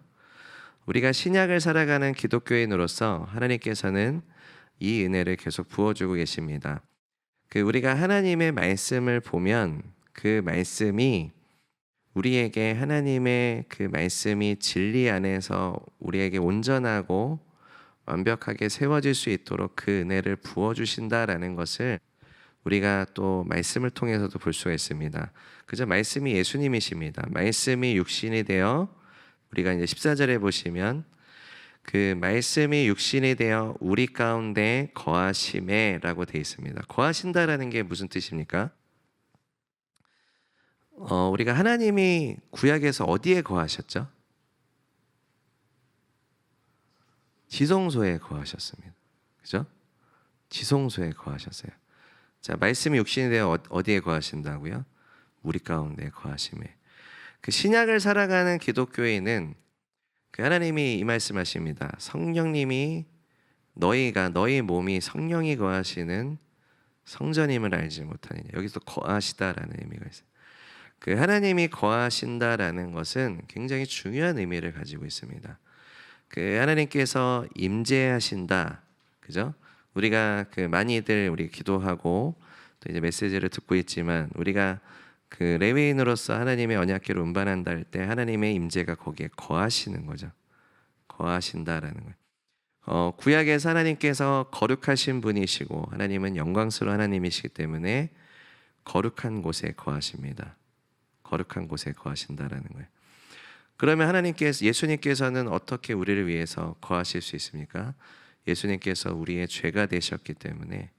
우리가 신약을 살아가는 기독교인으로서 하나님께서는 이 은혜를 계속 부어주고 계십니다. 그 우리가 하나님의 말씀을 보면 그 말씀이 우리에게 하나님의 그 말씀이 진리 안에서 우리에게 온전하고 완벽하게 세워질 수 있도록 그 은혜를 부어주신다라는 것을 우리가 또 말씀을 통해서도 볼 수가 있습니다. 그저 말씀이 예수님이십니다. 말씀이 육신이 되어 우리가 이제 14절에 보시면 그 말씀이 육신이 되어 우리 가운데 거하심에라고 되어 있습니다. 거하신다라는 게 무슨 뜻입니까? 우리가 하나님이 구약에서 어디에 거하셨죠? 지성소에 거하셨습니다. 그죠? 지성소에 거하셨어요. 자, 말씀이 육신이 되어 어디에 거하신다고요? 우리 가운데 거하심에. 그 신약을 살아가는 기독교인은 그 하나님이 이 말씀하십니다. 성령님이 너희 몸이 성령이 거하시는 성전임을 알지 못하느냐. 여기서 거하시다라는 의미가 있어요. 그 하나님이 거하신다라는 것은 굉장히 중요한 의미를 가지고 있습니다. 그 하나님께서 임재하신다, 그죠? 우리가 그 많이들 우리 기도하고 또 이제 메시지를 듣고 있지만 우리가 그 레위인으로서 하나님의 언약궤를 운반한다 할 때 하나님의 임재가 거기에 거하시는 거죠. 거하신다라는 거예요. 구약에서 하나님께서 거룩하신 분이시고 하나님은 영광스러운 하나님이시기 때문에 거룩한 곳에 거하십니다. 거룩한 곳에 거하신다라는 거예요. 그러면 예수님께서는 어떻게 우리를 위해서 거하실 수 있습니까? 예수님께서 우리의 죄가 되셨기 때문에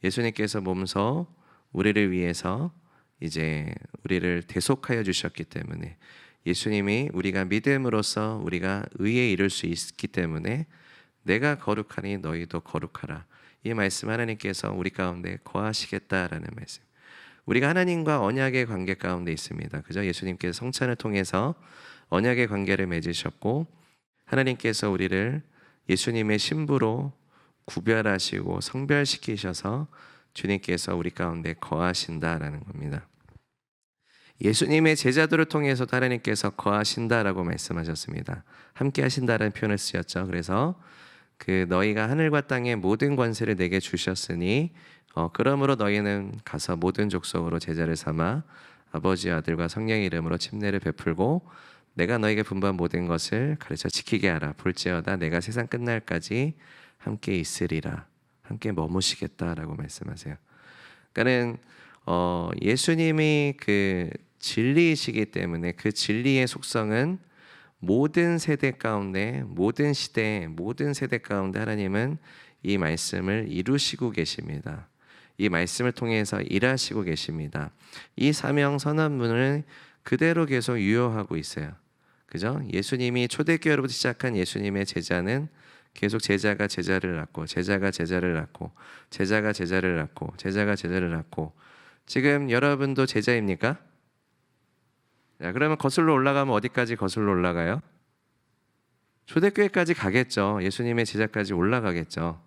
예수님께서 몸소 우리를 위해서 이제 우리를 대속하여 주셨기 때문에 예수님이 우리가 믿음으로써 우리가 의에 이를 수 있기 때문에 내가 거룩하니 너희도 거룩하라. 이 말씀 하나님께서 우리 가운데 거하시겠다라는 말씀. 우리가 하나님과 언약의 관계 가운데 있습니다. 그죠? 예수님께서 성찬을 통해서 언약의 관계를 맺으셨고 하나님께서 우리를 예수님의 신부로 구별하시고 성별시키셔서 주님께서 우리 가운데 거하신다라는 겁니다. 예수님의 제자들을 통해서도 하나님께서 거하신다라고 말씀하셨습니다. 함께 하신다라는 표현을 쓰셨죠. 그래서 그 너희가 하늘과 땅의 모든 권세를 내게 주셨으니 그러므로 너희는 가서 모든 족속으로 제자를 삼아 아버지와 아들과 성령의 이름으로 침례를 베풀고 내가 너에게 분부한 모든 것을 가르쳐 지키게 하라. 볼지어다 내가 세상 끝날까지 함께 있으리라. 함께 머무시겠다라고 말씀하세요. 그러니까는 예수님이 그 진리이시기 때문에 그 진리의 속성은 모든 세대 가운데, 모든 시대, 모든 세대 가운데 하나님은 이 말씀을 이루시고 계십니다. 이 말씀을 통해서 일하시고 계십니다. 이 사명 선언문을 그대로 계속 유효하고 있어요. 그죠? 예수님이 초대교회로부터 시작한 예수님의 제자는 계속 제자가 제자를 낳고 제자가 제자를 낳고 제자가 제자를 낳고 제자가 제자를 낳고 지금 여러분도 제자입니까? 자, 그러면 거슬러 올라가면 어디까지 거슬러 올라가요? 초대교회까지 가겠죠. 예수님의 제자까지 올라가겠죠.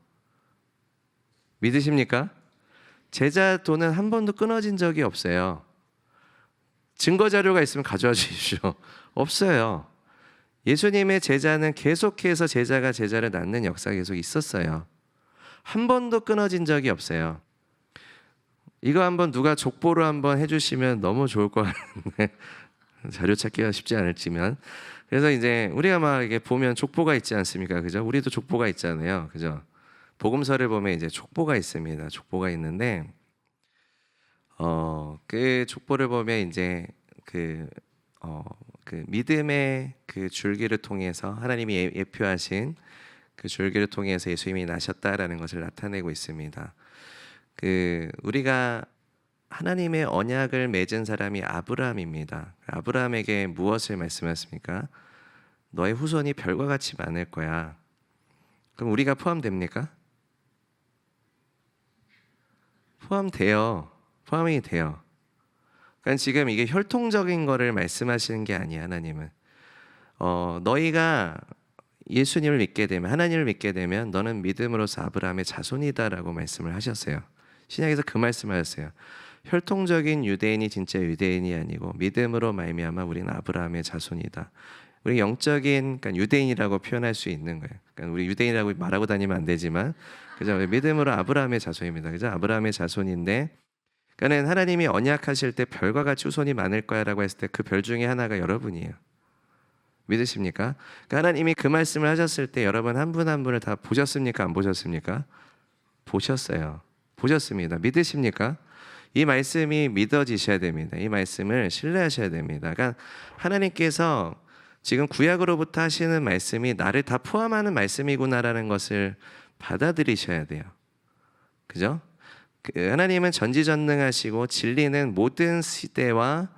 믿으십니까? 제자도는 한 번도 끊어진 적이 없어요. 증거 자료가 있으면 가져와 주십시오. 없어요. 예수님의 제자는 계속해서 제자가 제자를 낳는 역사가 계속 있었어요. 한 번도 끊어진 적이 없어요. 이거 한번 누가 족보로 한번 해주시면 너무 좋을 것 같은데 자료 찾기가 쉽지 않을지만 그래서 이제 우리가 막 이게 보면 족보가 있지 않습니까? 그죠? 우리도 족보가 있잖아요. 그죠? 복음서를 보면 이제 족보가 있습니다. 족보가 있는데 그 족보를 보면 이제 그 믿음의 그 줄기를 통해서 하나님이 예표하신 그 줄기를 통해서 예수님이 나셨다라는 것을 나타내고 있습니다. 그 우리가 하나님의 언약을 맺은 사람이 아브라함입니다. 아브라함에게 무엇을 말씀하십니까? 너의 후손이 별과 같이 많을 거야. 그럼 우리가 포함됩니까? 포함돼요. 포함이 돼요. 그러니까 지금 이게 혈통적인 거를 말씀하시는 게 아니야. 하나님은 너희가 예수님을 믿게 되면 하나님을 믿게 되면 너는 믿음으로서 아브라함의 자손이다라고 말씀을 하셨어요. 신약에서 그 말씀하셨어요. 혈통적인 유대인이 진짜 유대인이 아니고 믿음으로 말미암아 우리는 아브라함의 자손이다. 우리 영적인 그러니까 유대인이라고 표현할 수 있는 거예요. 그러니까 우리 유대인이라고 말하고 다니면 안 되지만 그죠? 믿음으로 아브라함의 자손입니다. 그죠? 아브라함의 자손인데 그러니까 하나님이 언약하실 때 별과 같이 후손이 많을 거야라고 했을 때 그 별 중에 하나가 여러분이에요. 믿으십니까? 그러니까 하나님이 그 말씀을 하셨을 때 여러분 한 분 한 분을 다 보셨습니까? 안 보셨습니까? 보셨어요. 보셨습니다. 믿으십니까? 이 말씀이 믿어지셔야 됩니다. 이 말씀을 신뢰하셔야 됩니다. 그러니까 하나님께서 지금 구약으로부터 하시는 말씀이 나를 다 포함하는 말씀이구나라는 것을 받아들이셔야 돼요. 그죠? 하나님은 전지전능하시고 진리는 모든 시대와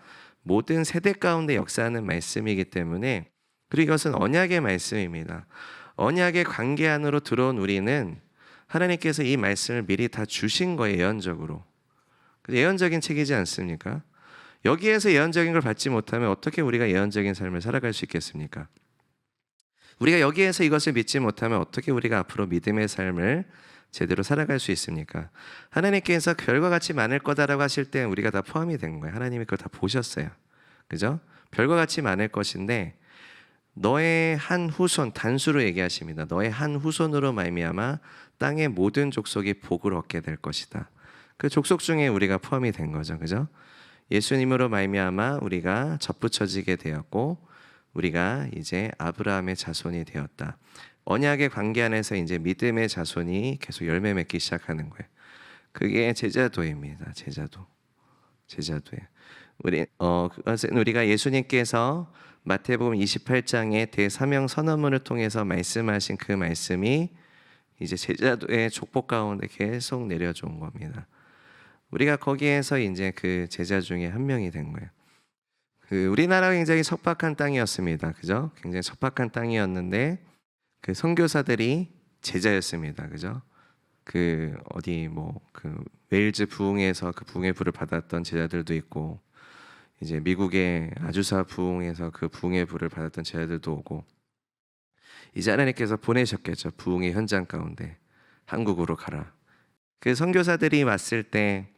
모든 세대 가운데 역사하는 말씀이기 때문에 그리고 이것은 언약의 말씀입니다. 언약의 관계 안으로 들어온 우리는 하나님께서 이 말씀을 미리 다 주신 거예요. 예언적으로. 예언적인 책이지 않습니까? 여기에서 예언적인 걸 받지 못하면 어떻게 우리가 예언적인 삶을 살아갈 수 있겠습니까? 우리가 여기에서 이것을 믿지 못하면 어떻게 우리가 앞으로 믿음의 삶을 제대로 살아갈 수 있습니까? 하나님께서 별과 같이 많을 거다라고 하실 때 우리가 다 포함이 된 거예요. 하나님이 그걸 다 보셨어요. 그죠? 별과 같이 많을 것인데 너의 한 후손, 단수로 얘기하십니다. 너의 한 후손으로 말미암아 땅의 모든 족속이 복을 얻게 될 것이다. 그 족속 중에 우리가 포함이 된 거죠. 그죠? 예수님으로 말미암아 우리가 접붙여지게 되었고 우리가 이제 아브라함의 자손이 되었다. 언약의 관계 안에서 이제 믿음의 자손이 계속 열매 맺기 시작하는 거예요. 그게 제자도입니다. 제자도예요. 그것은 우리가 예수님께서 마태복음 28장의 대사명 선언문을 통해서 말씀하신 그 말씀이 이제 제자도의 족보 가운데 계속 내려져 온 겁니다. 우리가 거기에서 이제 그 제자 중에 한 명이 된 거예요. 우리나라가 굉장히 척박한 땅이었습니다. 그죠? 굉장히 척박한 땅이었는데 그 선교사들이 제자였습니다. 그죠? 그 웨일즈 부흥에서 그 부흥의 불을 받았던 제자들도 있고 이제 미국의 아주사 부흥에서 그 부흥의 불을 받았던 제자들도 오고 이제 하나님께서 보내셨겠죠. 부흥의 현장 가운데 한국으로 가라. 그 선교사들이 왔을 때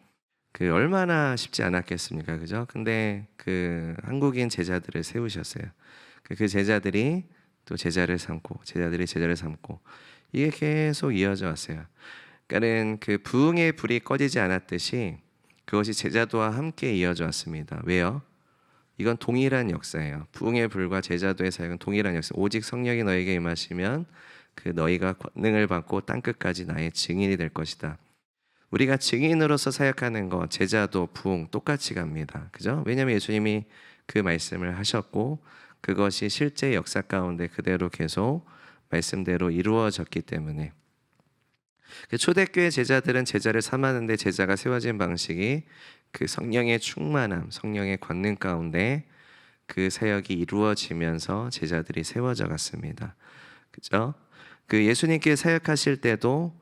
그 얼마나 쉽지 않았겠습니까? 그죠? 근데 그 한국인 제자들을 세우셨어요. 그 제자들이 또 제자를 삼고 제자들이 제자를 삼고 이게 계속 이어져 왔어요. 그러니까는 그 부흥의 불이 꺼지지 않았듯이 그것이 제자도와 함께 이어져 왔습니다. 왜요? 이건 동일한 역사예요. 부흥의 불과 제자도의 사역은 동일한 역사. 오직 성령이 너에게 임하시면 그 너희가 권능을 받고 땅끝까지 나의 증인이 될 것이다. 우리가 증인으로서 사역하는 거 제자도 부흥 똑같이 갑니다. 그죠? 왜냐하면 예수님이 그 말씀을 하셨고 그것이 실제 역사 가운데 그대로 계속 말씀대로 이루어졌기 때문에 그 초대교회 제자들은 제자를 삼았는데 제자가 세워진 방식이 그 성령의 충만함, 성령의 권능 가운데 그 사역이 이루어지면서 제자들이 세워져 갔습니다. 그죠? 그 예수님께 사역하실 때도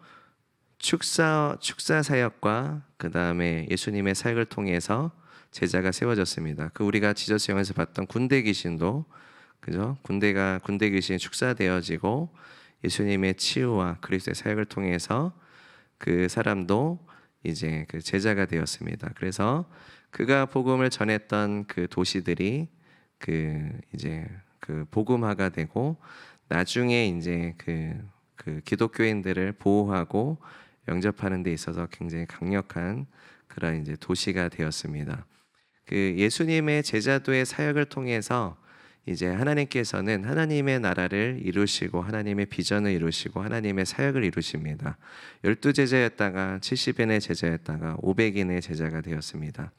축사 사역과 그 다음에 예수님의 사역을 통해서 제자가 세워졌습니다. 그 우리가 지저스 영화에서 봤던 군대 귀신도 그죠? 군대 귀신이 축사되어지고 예수님의 치유와 그리스도의 사역을 통해서 그 사람도 이제 그 제자가 되었습니다. 그래서 그가 복음을 전했던 그 도시들이 그 이제 그 복음화가 되고 나중에 이제 그 기독교인들을 보호하고 영접하는 데 있어서 굉장히 강력한 그런 이제 도시가 되었습니다. 그 예수님의 제자도의 사역을 통해서 이제 하나님께서는 하나님의 나라를 이루시고 하나님의 비전을 이루시고 하나님의 사역을 이루십니다. 12제자였다가 70인의 제자였다가 500인의 제자가 되었습니다.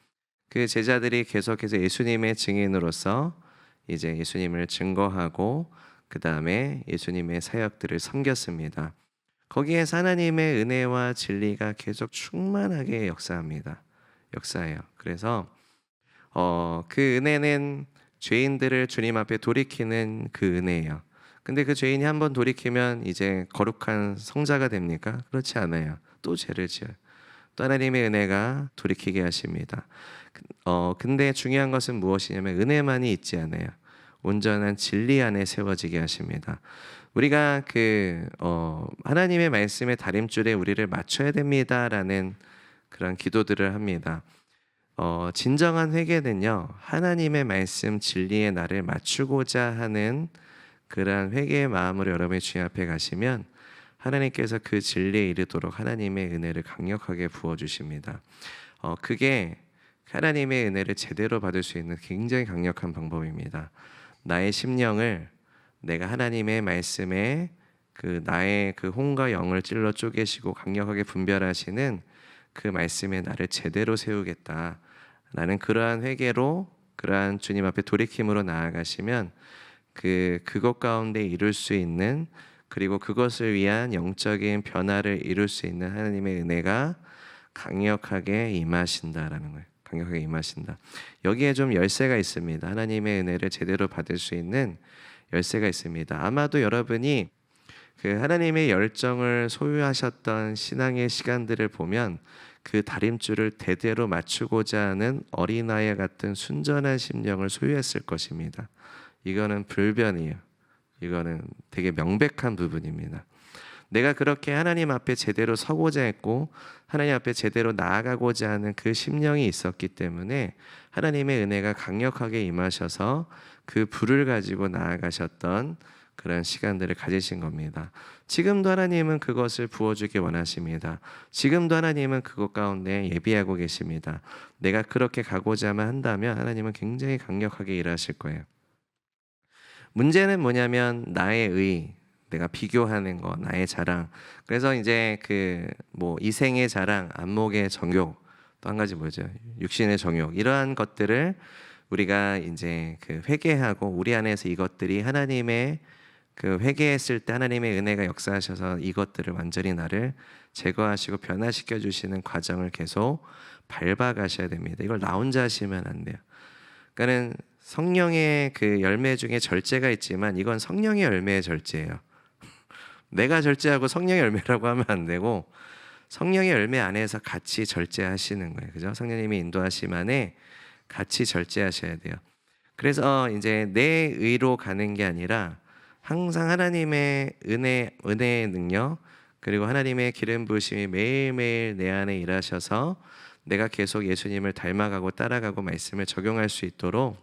그 제자들이 계속해서 예수님의 증인으로서 이제 예수님을 증거하고 그 다음에 예수님의 사역들을 섬겼습니다. 거기에서 하나님의 은혜와 진리가 계속 충만하게 역사해요. 그래서 그 은혜는 죄인들을 주님 앞에 돌이키는 그 은혜예요. 근데 그 죄인이 한번 돌이키면 이제 거룩한 성자가 됩니까? 그렇지 않아요. 또 죄를 지어요. 또 하나님의 은혜가 돌이키게 하십니다. 근데 중요한 것은 무엇이냐면 은혜만이 있지 않아요. 온전한 진리 안에 세워지게 하십니다. 우리가 하나님의 말씀의 다림줄에 우리를 맞춰야 됩니다라는 그런 기도들을 합니다. 진정한 회개는요, 하나님의 말씀 진리에 나를 맞추고자 하는 그러한 회개의 마음으로 여러분이 주님 앞에 가시면 하나님께서 그 진리에 이르도록 하나님의 은혜를 강력하게 부어주십니다. 그게 하나님의 은혜를 제대로 받을 수 있는 굉장히 강력한 방법입니다. 나의 심령을 내가 하나님의 말씀에 나의 그 혼과 영을 찔러 쪼개시고 강력하게 분별하시는 그 말씀에 나를 제대로 세우겠다라는 그러한 회개로 그러한 주님 앞에 돌이킴으로 나아가시면 그것 가운데 이룰 수 있는 그리고 그것을 위한 영적인 변화를 이룰 수 있는 하나님의 은혜가 강력하게 임하신다라는 거예요. 강력하게 임하신다. 여기에 좀 열쇠가 있습니다. 하나님의 은혜를 제대로 받을 수 있는 열쇠가 있습니다. 아마도 여러분이 그 하나님의 열정을 소유하셨던 신앙의 시간들을 보면 그 다림줄을 대대로 맞추고자 하는 어린아이 같은 순전한 심령을 소유했을 것입니다. 이거는 불변이에요. 이거는 되게 명백한 부분입니다. 내가 그렇게 하나님 앞에 제대로 서고자 했고 하나님 앞에 제대로 나아가고자 하는 그 심령이 있었기 때문에 하나님의 은혜가 강력하게 임하셔서 그 불을 가지고 나아가셨던 그런 시간들을 가지신 겁니다. 지금도 하나님은 그것을 부어주기 원하십니다. 지금도 하나님은 그것 가운데 예비하고 계십니다. 내가 그렇게 가고자만 한다면 하나님은 굉장히 강력하게 일하실 거예요. 문제는 뭐냐면 나의 의, 내가 비교하는 거, 나의 자랑. 그래서 이제 이생의 자랑, 안목의 정욕, 또 한 가지 뭐죠? 육신의 정욕. 이러한 것들을 우리가 이제 회개하고 우리 안에서 이것들이 하나님의 회개했을 때 하나님의 은혜가 역사하셔서 이것들을 완전히 나를 제거하시고 변화시켜 주시는 과정을 계속 밟아가셔야 됩니다. 이걸 나 혼자 하시면 안 돼요. 그러니까는 성령의 그 열매 중에 절제가 있지만 이건 성령의 열매의 절제예요. 내가 절제하고 성령의 열매라고 하면 안 되고 성령의 열매 안에서 같이 절제하시는 거예요. 그죠? 성령님이 인도하심 안에 같이 절제하셔야 돼요. 그래서 이제 내 의로 가는 게 아니라 항상 하나님의 은혜의 능력 그리고 하나님의 기름 부으심이 매일매일 내 안에 일하셔서 내가 계속 예수님을 닮아가고 따라가고 말씀을 적용할 수 있도록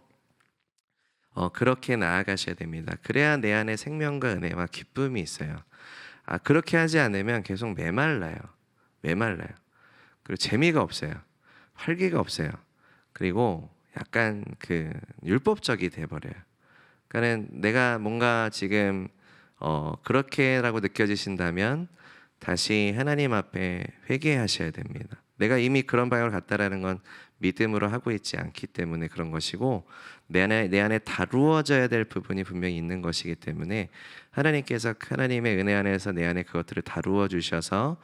그렇게 나아가셔야 됩니다. 그래야 내 안에 생명과 은혜와 기쁨이 있어요. 그렇게 하지 않으면 계속 메말라요. 메말라요. 그리고 재미가 없어요. 활기가 없어요. 그리고 약간 그 율법적이 돼버려요. 그러니까 내가 뭔가 지금 그렇게라고 느껴지신다면 다시 하나님 앞에 회개하셔야 됩니다. 내가 이미 그런 방향을 갔다라는 건 믿음으로 하고 있지 않기 때문에 그런 것이고 내 안에 다루어져야 될 부분이 분명히 있는 것이기 때문에 하나님께서 하나님의 은혜 안에서 내 안에 그것들을 다루어 주셔서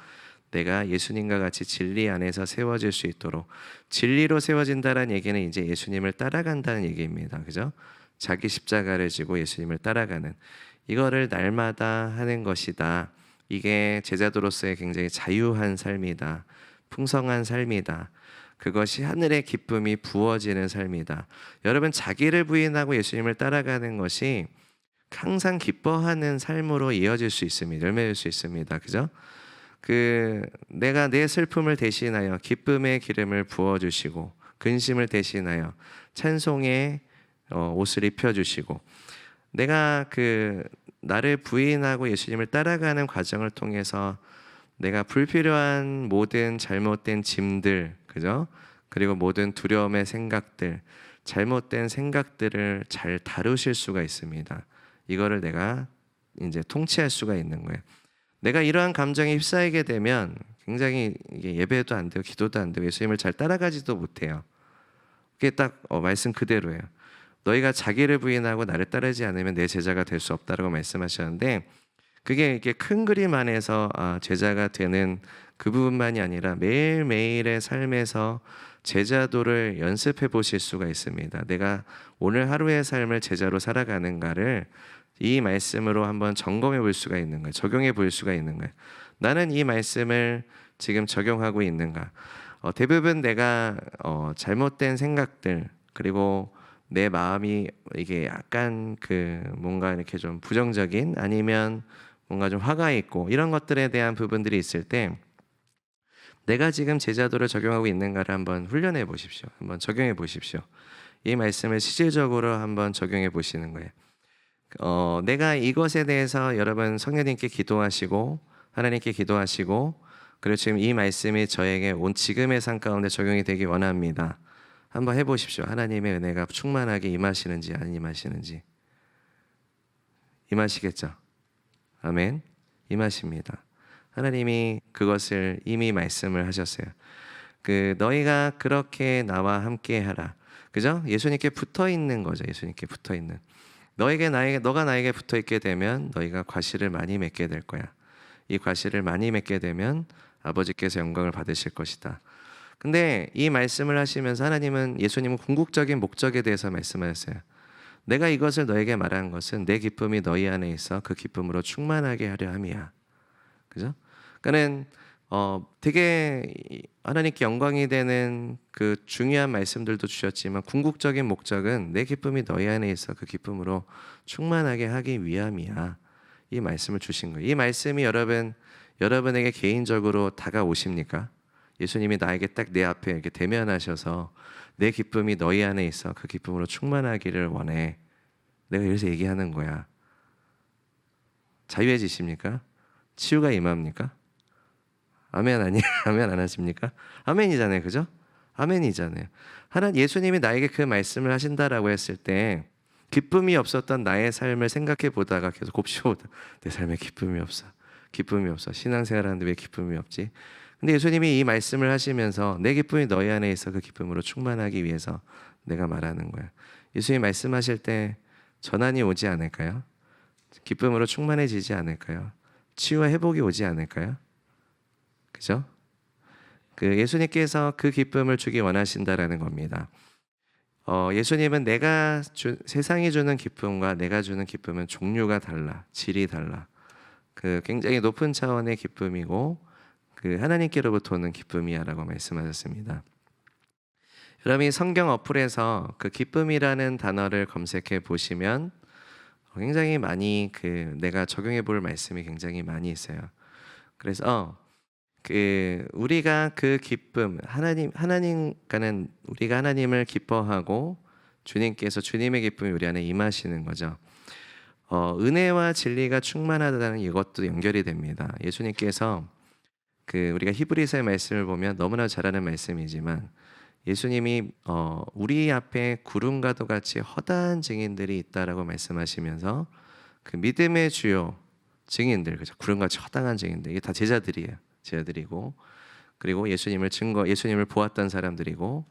내가 예수님과 같이 진리 안에서 세워질 수 있도록, 진리로 세워진다는 얘기는 이제 예수님을 따라간다는 얘기입니다. 그죠? 자기 십자가를 지고 예수님을 따라가는, 이거를 날마다 하는 것이다. 이게 제자도로서의 굉장히 자유한 삶이다. 풍성한 삶이다. 그것이 하늘의 기쁨이 부어지는 삶이다. 여러분, 자기를 부인하고 예수님을 따라가는 것이 항상 기뻐하는 삶으로 이어질 수 있습니다. 열매일 수 있습니다. 그죠? 내가 내 슬픔을 대신하여 기쁨의 기름을 부어주시고 근심을 대신하여 찬송의 옷을 입혀주시고, 내가 나를 부인하고 예수님을 따라가는 과정을 통해서 내가 불필요한 모든 잘못된 짐들, 그죠? 그리고 모든 두려움의 생각들, 잘못된 생각들을 잘 다루실 수가 있습니다. 이거를 내가 이제 통치할 수가 있는 거예요. 내가 이러한 감정에 휩싸이게 되면 굉장히 이게 예배도 안 되고 기도도 안 되고 예수님을 잘 따라가지도 못해요. 그게 딱 말씀 그대로예요. 너희가 자기를 부인하고 나를 따르지 않으면 내 제자가 될 수 없다라고 말씀하셨는데, 그게 이게 큰 그림 안에서 제자가 되는 그 부분만이 아니라 매일매일의 삶에서 제자도를 연습해 보실 수가 있습니다. 내가 오늘 하루의 삶을 제자로 살아가는가를 이 말씀으로 한번 점검해 볼 수가 있는 거예요. 적용해 볼 수가 있는 거예요. 나는 이 말씀을 지금 적용하고 있는가? 대부분 내가 잘못된 생각들, 그리고 내 마음이 이게 약간 뭔가 이렇게 좀 부정적인, 아니면 뭔가 좀 화가 있고 이런 것들에 대한 부분들이 있을 때 내가 지금 제자도를 적용하고 있는가를 한번 훈련해 보십시오. 한번 적용해 보십시오. 이 말씀을 실질적으로 한번 적용해 보시는 거예요. 내가 이것에 대해서 여러분 성령님께 기도하시고 하나님께 기도하시고, 그리고 지금 이 말씀이 저에게 온 지금의 삶 가운데 적용이 되기 원합니다. 한번 해보십시오. 하나님의 은혜가 충만하게 임하시는지 안 임하시는지. 임하시겠죠? 아멘. 임하십니다. 하나님이 그것을 이미 말씀을 하셨어요. 너희가 그렇게 나와 함께 하라. 그죠? 예수님께 붙어 있는 거죠. 예수님께 붙어 있는. 너가 나에게 붙어 있게 되면 너희가 과실을 많이 맺게 될 거야. 이 과실을 많이 맺게 되면 아버지께서 영광을 받으실 것이다. 근데 이 말씀을 하시면서 예수님은 궁극적인 목적에 대해서 말씀하셨어요. 내가 이것을 너에게 말한 것은 내 기쁨이 너희 안에 있어 그 기쁨으로 충만하게 하려 함이야. 그죠? 그러니까는 되게 하나님께 영광이 되는 그 중요한 말씀들도 주셨지만, 궁극적인 목적은 내 기쁨이 너희 안에 있어 그 기쁨으로 충만하게 하기 위함이야. 이 말씀을 주신 거예요. 이 말씀이 여러분에게 개인적으로 다가오십니까? 예수님이 나에게 딱 내 앞에 이렇게 대면하셔서 내 기쁨이 너희 안에 있어 그 기쁨으로 충만하기를 원해. 내가 이래서 얘기하는 거야. 자유해지십니까? 치유가 임합니까? 아멘 아니? 아멘 안 하십니까? 아멘이잖아요, 그죠? 아멘이잖아요. 예수님이 나에게 그 말씀을 하신다라고 했을 때 기쁨이 없었던 나의 삶을 생각해 보다가 계속 곱씹어보다 내 삶에 기쁨이 없어. 신앙생활하는데 왜 기쁨이 없지? 근데 예수님이 이 말씀을 하시면서 내 기쁨이 너희 안에 있어 그 기쁨으로 충만하기 위해서 내가 말하는 거야. 예수님이 말씀하실 때 전환이 오지 않을까요? 기쁨으로 충만해지지 않을까요? 치유와 회복이 오지 않을까요? 그죠? 예수님께서 그 기쁨을 주기 원하신다라는 겁니다. 예수님은 세상이 주는 기쁨과 내가 주는 기쁨은 종류가 달라, 질이 달라. 굉장히 높은 차원의 기쁨이고 하나님께로부터 오는 기쁨이야라고 말씀하셨습니다. 여러분이 성경 어플에서 그 기쁨이라는 단어를 검색해 보시면 굉장히 많이 내가 적용해 볼 말씀이 굉장히 많이 있어요. 그래서 우리가 그 기쁨 하나님과는 우리가 하나님을 기뻐하고 주님께서 주님의 기쁨이 우리 안에 임하시는 거죠. 은혜와 진리가 충만하다는 이것도 연결이 됩니다. 예수님께서 우리가 히브리서의 말씀을 보면 너무나 잘 아는 말씀이지만 예수님이 우리 앞에 구름과도 같이 허다한 증인들이 있다라고 말씀하시면서 그 믿음의 주요 증인들, 그죠? 구름같이 허다한 증인들, 이게 다 제자들이에요. 제자들이고, 그리고 예수님을 보았던 사람들이고,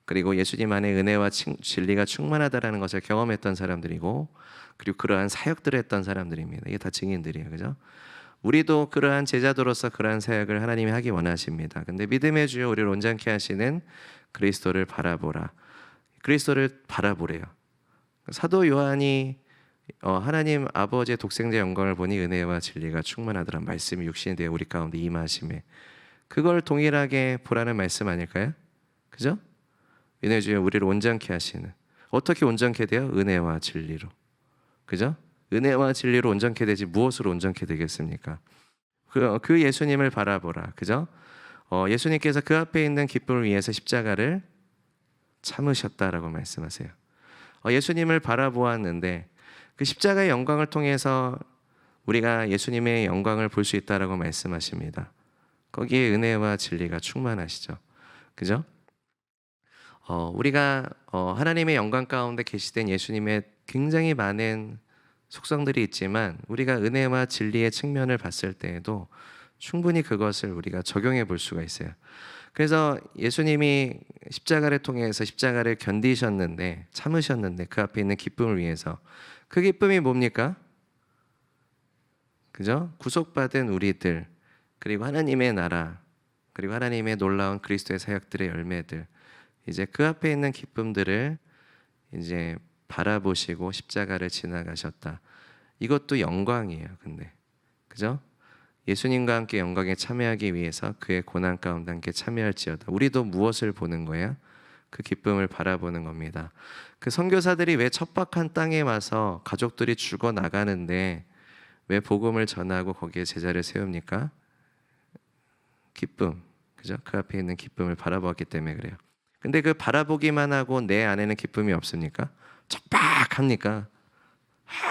그리고 예수님 안에 은혜와 진리가 충만하다라는 것을 경험했던 사람들이고, 그리고 그러한 사역들을 했던 사람들입니다. 이게 다 증인들이에요, 그죠? 우리도 그러한 제자도로서 그러한 사역을 하나님이 하기 원하십니다. 근데 믿음의 주요 우리를 온전케 하시는 그리스도를 바라보라. 그리스도를 바라보래요. 사도 요한이 하나님 아버지의 독생자 영광을 보니 은혜와 진리가 충만하더란 말씀이 육신이 되어 우리 가운데 임하심에, 그걸 동일하게 보라는 말씀 아닐까요? 그죠? 은혜 주여 우리를 온전케 하시는, 어떻게 온전케 돼요? 은혜와 진리로. 그죠? 은혜와 진리로 온전케 되지 무엇으로 온전케 되겠습니까? 그 예수님을 바라보라. 그죠? 예수님께서 그 앞에 있는 기쁨을 위해서 십자가를 참으셨다라고 말씀하세요. 예수님을 바라보았는데 그 십자가의 영광을 통해서 우리가 예수님의 영광을 볼 수 있다라고 말씀하십니다. 거기에 은혜와 진리가 충만하시죠. 그죠? 우리가 하나님의 영광 가운데 계시된 예수님의 굉장히 많은 속성들이 있지만 우리가 은혜와 진리의 측면을 봤을 때에도 충분히 그것을 우리가 적용해 볼 수가 있어요. 그래서 예수님이 십자가를 통해서 십자가를 견디셨는데, 참으셨는데 그 앞에 있는 기쁨을 위해서, 그 기쁨이 뭡니까? 그죠? 구속받은 우리들, 그리고 하나님의 나라, 그리고 하나님의 놀라운 그리스도의 사역들의 열매들, 이제 그 앞에 있는 기쁨들을 이제 바라보시고 십자가를 지나가셨다. 이것도 영광이에요. 근데 그죠? 예수님과 함께 영광에 참여하기 위해서 그의 고난 가운데 함께 참여할지어다. 우리도 무엇을 보는 거예요? 그 기쁨을 바라보는 겁니다. 그 선교사들이 왜 척박한 땅에 와서 가족들이 죽어 나가는데 왜 복음을 전하고 거기에 제자를 세웁니까? 기쁨, 그죠? 그 앞에 있는 기쁨을 바라보았기 때문에 그래요. 근데 그 바라보기만 하고 내 안에는 기쁨이 없습니까? 척박합니까?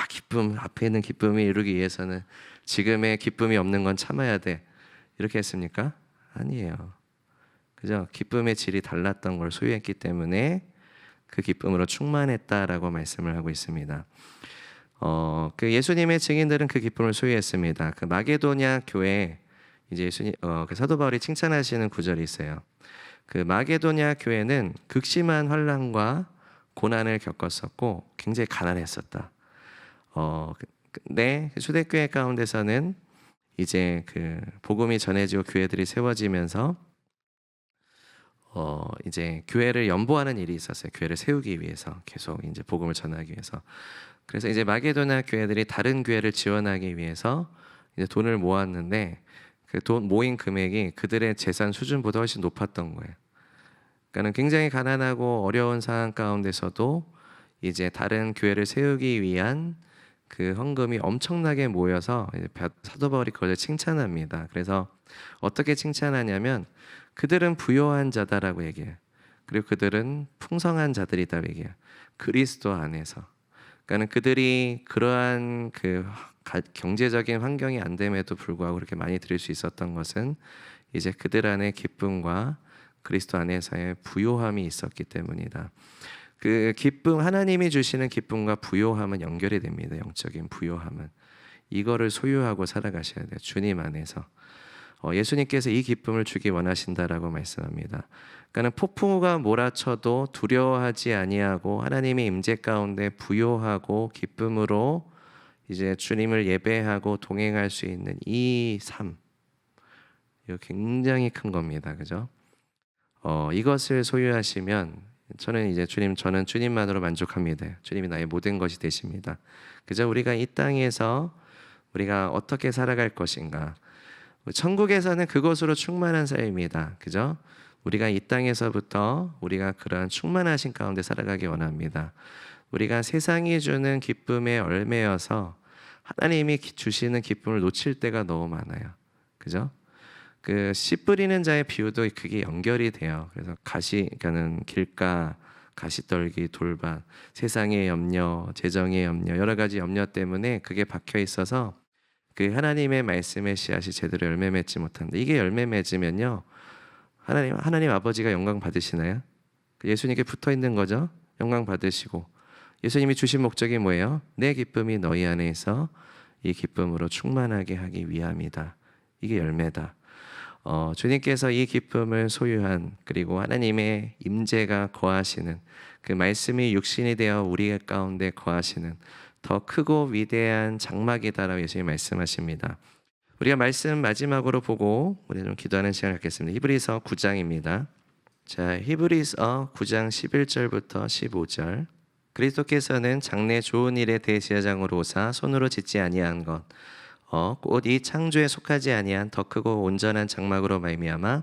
기쁨, 앞에 있는 기쁨이 이루기 위해서는 지금의 기쁨이 없는 건 참아야 돼, 이렇게 했습니까? 아니에요. 그죠? 기쁨의 질이 달랐던 걸 소유했기 때문에 그 기쁨으로 충만했다라고 말씀을 하고 있습니다. 그 예수님의 증인들은 그 기쁨을 소유했습니다. 그 마게도냐 교회, 이제 그 사도 바울이 칭찬하시는 구절이 있어요. 그 마게도냐 교회는 극심한 환난과 고난을 겪었었고 굉장히 가난했었다. 근데 초대교회 가운데서는 이제 그 복음이 전해지고 교회들이 세워지면서 이제 교회를 연보하는 일이 있었어요. 교회를 세우기 위해서, 계속 이제 복음을 전하기 위해서. 그래서 이제 마게도냐 교회들이 다른 교회를 지원하기 위해서 이제 돈을 모았는데 그 돈 모인 금액이 그들의 재산 수준보다 훨씬 높았던 거예요. 그러니까는 굉장히 가난하고 어려운 상황 가운데서도 이제 다른 교회를 세우기 위한 그 헌금이 엄청나게 모여서 사도 바울이 그것을 칭찬합니다. 그래서 어떻게 칭찬하냐면 그들은 부요한 자다라고 얘기해요. 그리고 그들은 풍성한 자들이다 얘기해요. 그리스도 안에서. 그러니까 그들이 그러한 그 경제적인 환경이 안 됨에도 불구하고 그렇게 많이 드릴 수 있었던 것은 이제 그들 안에 기쁨과 그리스도 안에서의 부요함이 있었기 때문이다. 그 기쁨, 하나님이 주시는 기쁨과 부요함은 연결이 됩니다. 영적인 부요함은 이거를 소유하고 살아가셔야 돼요. 주님 안에서. 예수님께서 이 기쁨을 주기 원하신다라고 말씀합니다. 그러니까 폭풍우가 몰아쳐도 두려워하지 아니하고 하나님의 임재 가운데 부요하고 기쁨으로 이제 주님을 예배하고 동행할 수 있는 이 삶, 이거 굉장히 큰 겁니다. 그죠? 이것을 소유하시면 저는 주님만으로 만족합니다. 주님이 나의 모든 것이 되십니다. 그저 우리가 이 땅에서 우리가 어떻게 살아갈 것인가, 천국에서는 그것으로 충만한 삶입니다. 그죠? 우리가 이 땅에서부터 우리가 그러한 충만하신 가운데 살아가기 원합니다. 우리가 세상이 주는 기쁨의 얼매여서 하나님이 주시는 기쁨을 놓칠 때가 너무 많아요. 그죠? 그 씨 뿌리는 자의 비유도 그게 연결이 돼요. 그래서 그러니까는 길가, 가시떨기, 돌밭, 세상의 염려, 재정의 염려, 여러 가지 염려 때문에 그게 박혀 있어서 그 하나님의 말씀의 씨앗이 제대로 열매 맺지 못한다. 이게 열매 맺으면요, 하나님 아버지가 영광 받으시나요? 예수님께 붙어 있는 거죠. 영광 받으시고, 예수님이 주신 목적이 뭐예요? 내 기쁨이 너희 안에 있어 이 기쁨으로 충만하게 하기 위함이다. 이게 열매다. 주님께서 이 기쁨을 소유한, 그리고 하나님의 임재가 거하시는, 그 말씀이 육신이 되어 우리 가운데 거하시는 더 크고 위대한 장막이다라고 예수님이 말씀하십니다. 우리가 말씀 마지막으로 보고 우리 좀 기도하는 시간을 갖겠습니다. 히브리서 9장입니다. 자, 히브리서 9장 11절부터 15절. 그리스도께서는 장래 좋은 일의 대제사장으로 오사 손으로 짓지 아니한 것, 곧 이 창조에 속하지 아니한 더 크고 온전한 장막으로 말미암아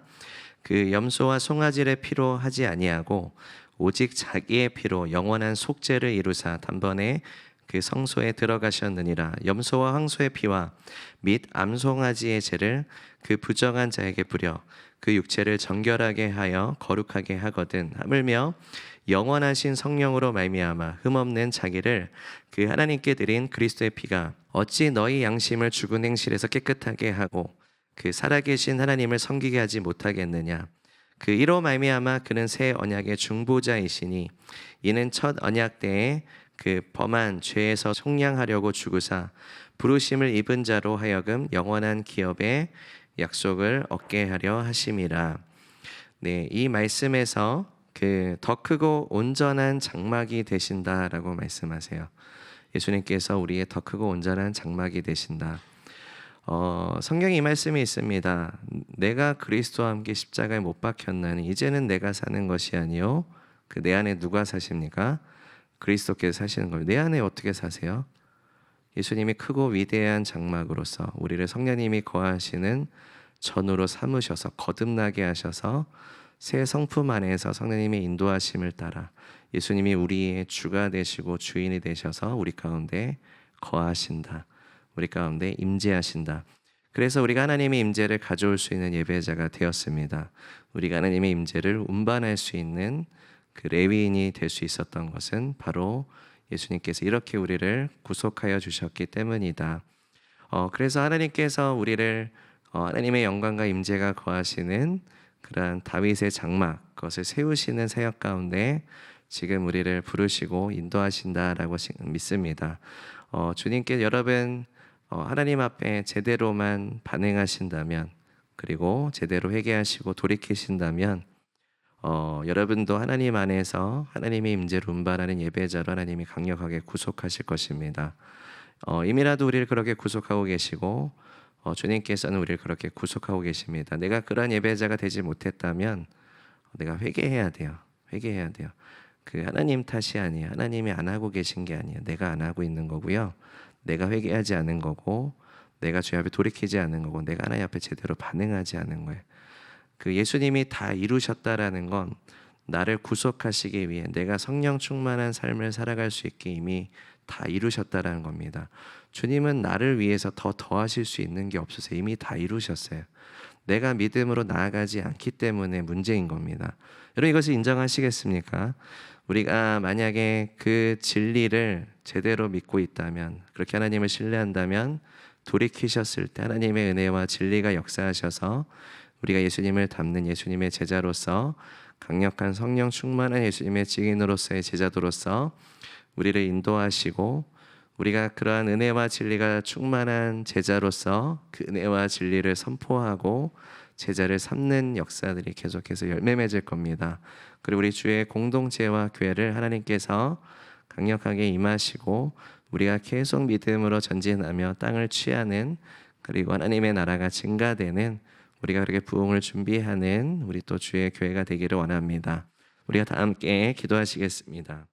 그 염소와 송아지의 피로 하지 아니하고 오직 자기의 피로 영원한 속죄를 이루사 단번에 그 성소에 들어가셨느니라. 염소와 황소의 피와 및 암송아지의 죄를 그 부정한 자에게 뿌려 그 육체를 정결하게 하여 거룩하게 하거든. 하물며 영원하신 성령으로 말미암아 흠없는 자기를 그 하나님께 드린 그리스도의 피가 어찌 너희 양심을 죽은 행실에서 깨끗하게 하고 그 살아계신 하나님을 섬기게 하지 못하겠느냐. 그 이로 말미암아 그는 새 언약의 중보자이시니 이는 첫 언약 때에 그 범한 죄에서 속량하려고 죽으사 부르심을 입은 자로 하여금 영원한 기업의 약속을 얻게 하려 하심이라. 네, 이 말씀에서 그 더 크고 온전한 장막이 되신다라고 말씀하세요. 예수님께서 우리의 더 크고 온전한 장막이 되신다. 성경에 이 말씀이 있습니다. 내가 그리스도와 함께 십자가에 못 박혔나니 이제는 내가 사는 것이 아니요 그 내 안에 누가 사십니까? 그리스도께서 사시는 겁니다. 내 안에 어떻게 사세요? 예수님이 크고 위대한 장막으로서 우리를 성령님이 거하시는 전으로 삼으셔서 거듭나게 하셔서 새 성품 안에서 성령님의 인도하심을 따라 예수님이 우리의 주가 되시고 주인이 되셔서 우리 가운데 거하신다. 우리 가운데 임재하신다. 그래서 우리가 하나님의 임재를 가져올 수 있는 예배자가 되었습니다. 우리가 하나님의 임재를 운반할 수 있는 그 레위인이 될 수 있었던 것은 바로 예수님께서 이렇게 우리를 구속하여 주셨기 때문이다. 그래서 하나님께서 우리를 하나님의 영광과 임재가 거하시는 그러한 다윗의 장막, 그것을 세우시는 사역 가운데 지금 우리를 부르시고 인도하신다라고 믿습니다. 주님께 여러분 하나님 앞에 제대로만 반응하신다면, 그리고 제대로 회개하시고 돌이키신다면 여러분도 하나님 안에서 하나님의 임재를 운반하는 예배자로 하나님이 강력하게 구속하실 것입니다. 이미라도 우리를 그렇게 구속하고 계시고 주님께서는 우리를 그렇게 구속하고 계십니다. 내가 그러한 예배자가 되지 못했다면 내가 회개해야 돼요. 회개해야 돼요. 그 하나님 탓이 아니에요. 하나님이 안 하고 계신 게 아니에요. 내가 안 하고 있는 거고요. 내가 회개하지 않은 거고, 내가 주님 앞에 돌이키지 않은 거고, 내가 하나님 앞에 제대로 반응하지 않은 거예요. 그 예수님이 다 이루셨다라는 건 나를 구속하시기 위해 내가 성령 충만한 삶을 살아갈 수 있게 이미 다 이루셨다라는 겁니다. 주님은 나를 위해서 더 더하실 수 있는 게 없으세요. 이미 다 이루셨어요. 내가 믿음으로 나아가지 않기 때문에 문제인 겁니다. 여러분, 이것을 인정하시겠습니까? 우리가 만약에 그 진리를 제대로 믿고 있다면, 그렇게 하나님을 신뢰한다면 돌이키셨을 때 하나님의 은혜와 진리가 역사하셔서 우리가 예수님을 닮는 예수님의 제자로서, 강력한 성령 충만한 예수님의 증인으로서의 제자도로서 우리를 인도하시고, 우리가 그러한 은혜와 진리가 충만한 제자로서 그 은혜와 진리를 선포하고 제자를 삼는 역사들이 계속해서 열매 맺을 겁니다. 그리고 우리 주의 공동체와 교회를 하나님께서 강력하게 임하시고 우리가 계속 믿음으로 전진하며 땅을 취하는, 그리고 하나님의 나라가 증가되는, 우리가 그렇게 부흥을 준비하는 우리 또 주의 교회가 되기를 원합니다. 우리가 다 함께 기도하시겠습니다.